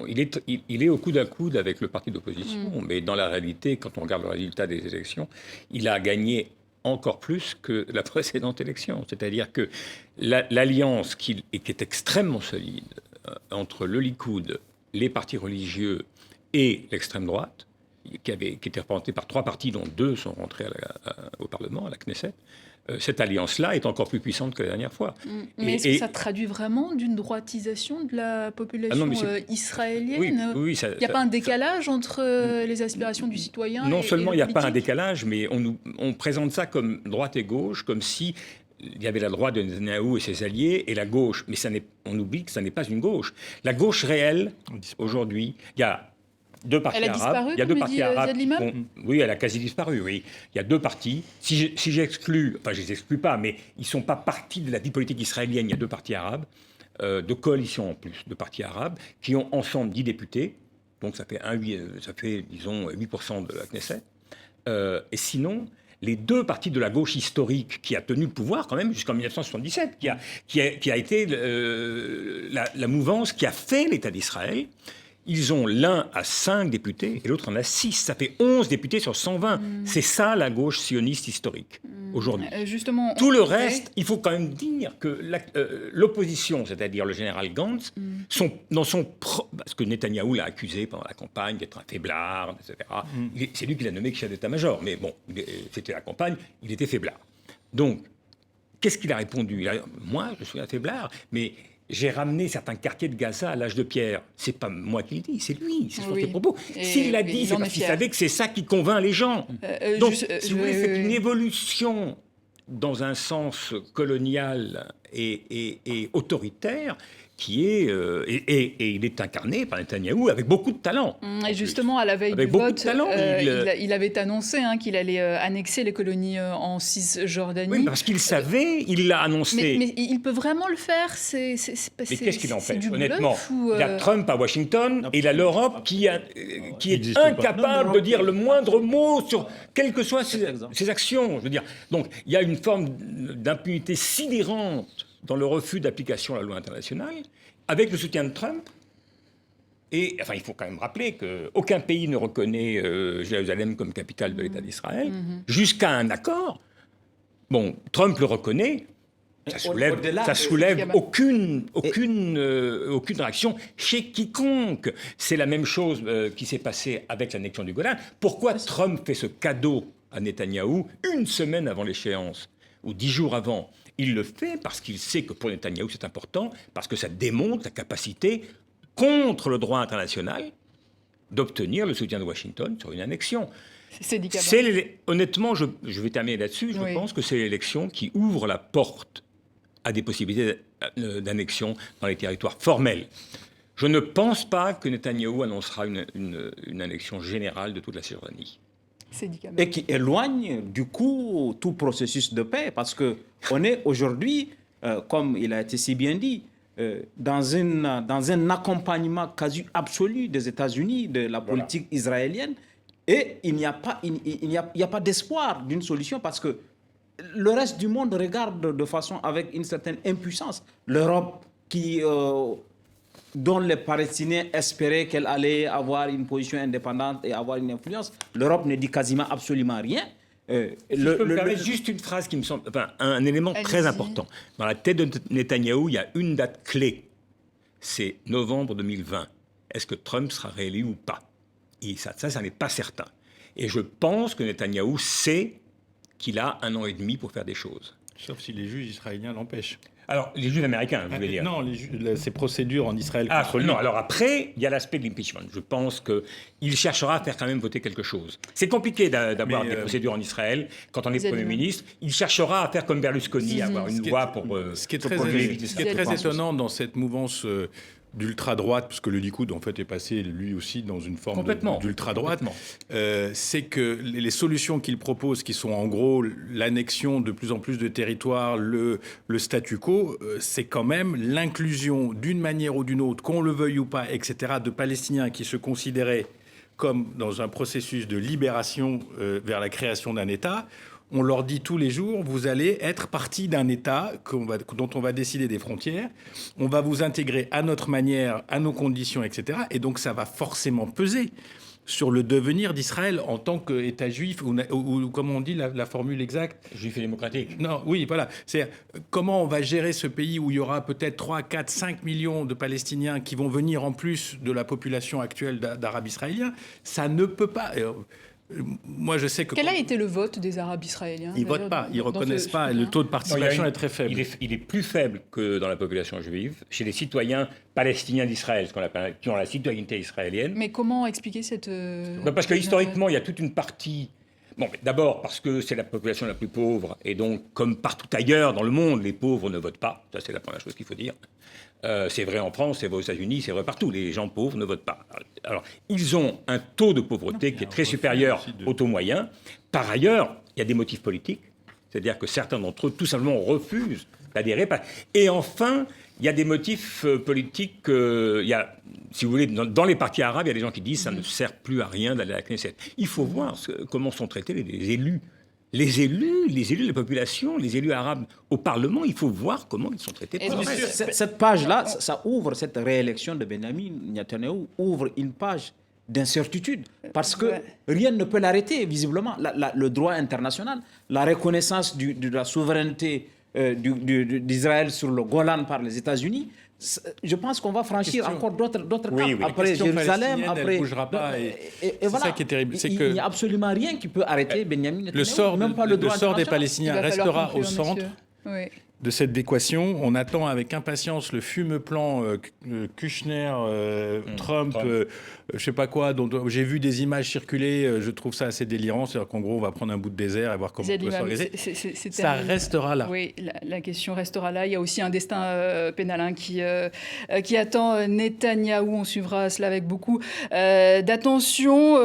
Speaker 5: Il est au coude à coude avec le parti d'opposition, mais dans la réalité, quand on regarde le résultat des élections, il a gagné encore plus que la précédente élection. C'est-à-dire que l'alliance qui est extrêmement solide entre le Likoud, les partis religieux et l'extrême droite, qui était représentée par 3 partis, dont 2 sont rentrés au Parlement, à la Knesset, cette alliance-là est encore plus puissante que la dernière fois.
Speaker 1: Mais est-ce que ça traduit vraiment d'une droitisation de la population israélienne ?
Speaker 5: Oui,
Speaker 1: il n'y a pas un décalage entre les aspirations du citoyen
Speaker 5: Non seulement il n'y a pas un
Speaker 1: politique.
Speaker 5: décalage, mais on présente ça comme droite et gauche, comme si il y avait la droite de Netanyahou et ses alliés et la gauche. Mais on oublie que ça n'est pas une gauche. La gauche réelle, aujourd'hui, il y a 2 partis
Speaker 1: arabes. Elle a disparu,
Speaker 5: il y a 2 partis arabes.
Speaker 1: Oui,
Speaker 5: elle a quasi disparu, oui. Il y a 2 partis. Si j'exclus, enfin je ne les exclus pas, mais ils ne sont pas partis de la vie politique israélienne. Il y a 2 partis arabes, de coalition en plus, de partis arabes, qui ont ensemble 10 députés. Donc ça fait disons, 8% de la Knesset. Et sinon, les 2 partis de la gauche historique qui a tenu le pouvoir quand même jusqu'en 1977, qui a été la mouvance qui a fait l'État d'Israël, ils ont l'un à 5 députés et l'autre en a 6. Ça fait 11 députés sur 120. C'est ça la gauche sioniste historique aujourd'hui.
Speaker 1: Justement,
Speaker 5: tout le reste, il faut quand même dire que l'opposition, c'est-à-dire le général Gantz, parce que Netanyahou l'a accusé pendant la campagne d'être un faiblard, etc. C'est lui qui l'a nommé chef d'état-major. Mais bon, c'était la campagne, il était faiblard. Donc, qu'est-ce qu'il a répondu ? Moi, je suis un faiblard, mais j'ai ramené certains quartiers de Gaza à l'âge de pierre. C'est pas moi qui le dis, c'est lui, c'est sur ses propos. S'il l'a dit, c'est parce qu'il savait que c'est ça qui convainc les gens. Donc, si vous voulez, c'est une évolution dans un sens colonial et autoritaire qui est... et il est incarné par Netanyahou avec beaucoup de talent.
Speaker 1: Et justement, à la veille du vote, il avait annoncé qu'il allait annexer les colonies en Cisjordanie.
Speaker 5: Oui, parce qu'il savait, il l'a annoncé.
Speaker 1: Mais il peut vraiment le faire Mais
Speaker 5: qu'est-ce qu'il en fait, honnêtement il y a Trump à Washington et il a l'Europe qui est incapable de dire le moindre mot sur quelles que soient ses actions. Je veux dire. Donc, il y a une forme d'impunité sidérante dans le refus d'application de la loi internationale, avec le soutien de Trump. Et enfin, il faut quand même rappeler qu'aucun pays ne reconnaît Jérusalem comme capitale de l'État d'Israël, jusqu'à un accord. Bon, Trump le reconnaît, ça soulève aucune réaction chez quiconque. C'est la même chose qui s'est passée avec l'annexion du Golan. Pourquoi Trump fait ce cadeau à Netanyahou 1 semaine avant l'échéance, ou 10 jours avant ? Il le fait parce qu'il sait que pour Netanyahou c'est important, parce que ça démontre la capacité, contre le droit international, d'obtenir le soutien de Washington sur une annexion. Honnêtement, je vais terminer là-dessus, je pense que c'est l'élection qui ouvre la porte à des possibilités d'annexion dans les territoires formels. Je ne pense pas que Netanyahou annoncera une annexion générale de toute la Cisjordanie.
Speaker 2: Et qui éloigne du coup tout processus de paix, parce qu'on est aujourd'hui, comme il a été si bien dit, dans un accompagnement quasi absolu des États-Unis, de la politique israélienne, et il n'y a pas d'espoir d'une solution, parce que le reste du monde regarde de façon avec une certaine impuissance. L'Europe dont les Palestiniens espéraient qu'elle allait avoir une position indépendante et avoir une influence, l'Europe ne dit quasiment absolument rien.
Speaker 5: Je peux me permettre juste une phrase qui me semble, un élément très important. Dans la tête de Netanyahou, il y a une date clé. C'est novembre 2020. Est-ce que Trump sera réélu ou pas? Et ça n'est pas certain. Et je pense que Netanyahou sait qu'il a 1 an et demi pour faire des choses.
Speaker 4: Sauf si les juges israéliens l'empêchent.
Speaker 5: Alors, les juges américains, vous voulez dire?
Speaker 4: Non, ces procédures en Israël contre lui.
Speaker 5: Non, alors après, il y a l'aspect de l'impeachment. Je pense qu'il cherchera à faire quand même voter quelque chose. C'est compliqué d'avoir des procédures en Israël. Quand on est Premier ministre, il cherchera à faire comme Berlusconi, avoir une loi pour...
Speaker 4: Ce qui est très étonnant dans cette mouvance d'ultra-droite, parce que le Likoud, en fait, est passé, lui aussi, dans une forme d'ultra-droite, c'est que les solutions qu'il propose, qui sont en gros l'annexion de plus en plus de territoires, le statu quo, c'est quand même l'inclusion d'une manière ou d'une autre, qu'on le veuille ou pas, etc., de Palestiniens qui se considéraient comme dans un processus de libération vers la création d'un État. On leur dit tous les jours, vous allez être partie d'un État dont on va décider des frontières, on va vous intégrer à notre manière, à nos conditions, etc. Et donc ça va forcément peser sur le devenir d'Israël en tant qu'État juif, ou comme on dit la formule exacte...
Speaker 5: Juif et démocratique.
Speaker 4: Non, oui, voilà. C'est comment on va gérer ce pays où il y aura peut-être 3, 4, 5 millions de Palestiniens qui vont venir en plus de la population actuelle d'Arabes israéliens. Ça ne peut pas... Moi, je sais que...
Speaker 1: Quel a été le vote des Arabes israéliens?
Speaker 4: Ils ne votent pas, ils ne reconnaissent pas. Le taux de participation est très faible.
Speaker 5: Il est plus faible que dans la population juive, chez les citoyens palestiniens d'Israël, qui ont la citoyenneté israélienne.
Speaker 1: Mais comment expliquer cette...
Speaker 5: Parce que historiquement, il y a toute une partie... Bon, d'abord parce que c'est la population la plus pauvre, et donc, comme partout ailleurs dans le monde, les pauvres ne votent pas. Ça, c'est la première chose qu'il faut dire. C'est vrai en France, c'est vrai aux États-Unis, c'est vrai partout. Les gens pauvres ne votent pas. Alors, ils ont un taux de pauvreté qui est très supérieur au taux moyen. Par ailleurs, il y a des motifs politiques. C'est-à-dire que certains d'entre eux, tout simplement, refusent d'adhérer. Et enfin, il y a des motifs politiques. Il y a, si vous voulez, dans les partis arabes, il y a des gens qui disent que ça ne sert plus à rien d'aller à la Knesset. Il faut voir comment sont traités les élus. Les élus de la population, les élus arabes au Parlement, il faut voir comment ils sont traités.
Speaker 2: Cette page-là, ça ouvre, cette réélection de Benjamin Netanyahou ouvre une page d'incertitude, parce que rien ne peut l'arrêter, visiblement. Le droit international, la reconnaissance de la souveraineté d'Israël sur le Golan par les États-Unis, je pense qu'on va franchir encore d'autres caps. Après Jérusalem, après...
Speaker 4: Elle ne bougera pas. Et
Speaker 2: voilà.
Speaker 4: Ça qui est terrible.
Speaker 2: Il n'y a absolument rien qui peut arrêter Benjamin Netanyahou.
Speaker 4: Le sort des Palestiniens restera au centre de cette équation. On attend avec impatience le fameux plan Kushner, Trump, je sais pas quoi, dont j'ai vu des images circuler, je trouve ça assez délirant. C'est-à-dire qu'en gros, on va prendre un bout de désert et voir comment on peut s'organiser. Ça restera là.
Speaker 1: Oui, la question restera là. Il y a aussi un destin pénal qui attend Netanyahou. On suivra cela avec beaucoup d'attention.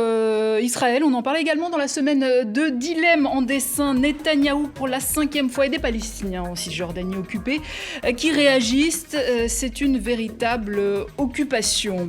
Speaker 1: Israël, on en parlait également dans la semaine de dilemme en dessin. Netanyahou pour la 5e fois et des Palestiniens en Cisjordanie occupée qui réagissent. C'est une véritable occupation.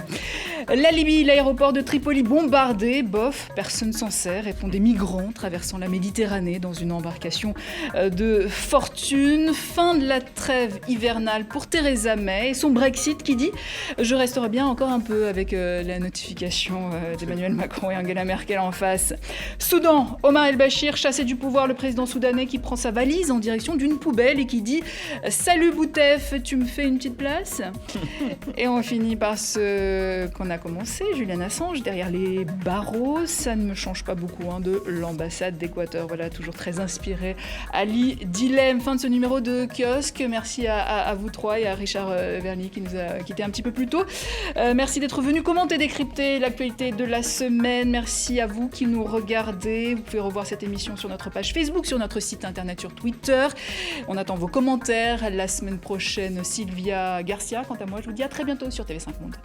Speaker 1: La Libye, l'aéroport de Tripoli bombardé, bof, personne s'en sert, répond des migrants traversant la Méditerranée dans une embarcation de fortune. Fin de la trêve hivernale pour Theresa May et son Brexit qui dit « Je resterai bien encore un peu avec la notification d'Emmanuel Macron et Angela Merkel en face ». Soudan, Omar el-Bashir, chassé du pouvoir, le président soudanais qui prend sa valise en direction d'une poubelle et qui dit « Salut Boutef, tu me fais une petite place ?» Et on finit par ce qu'on a commencé, Julian Assange, derrière les barreaux. Ça ne me change pas beaucoup de l'ambassade d'Équateur. Voilà, toujours très inspiré. Ali Dilemme, fin de ce numéro de Kiosque. Merci à vous trois et à Richard Verny qui nous a quittés un petit peu plus tôt. Merci d'être venu commenter, décrypter l'actualité de la semaine. Merci à vous qui nous regardez. Vous pouvez revoir cette émission sur notre page Facebook, sur notre site internet, sur Twitter. On attend vos commentaires. La semaine prochaine, Sylvia Garcia. Quant à moi, je vous dis à très bientôt sur TV5 Monde.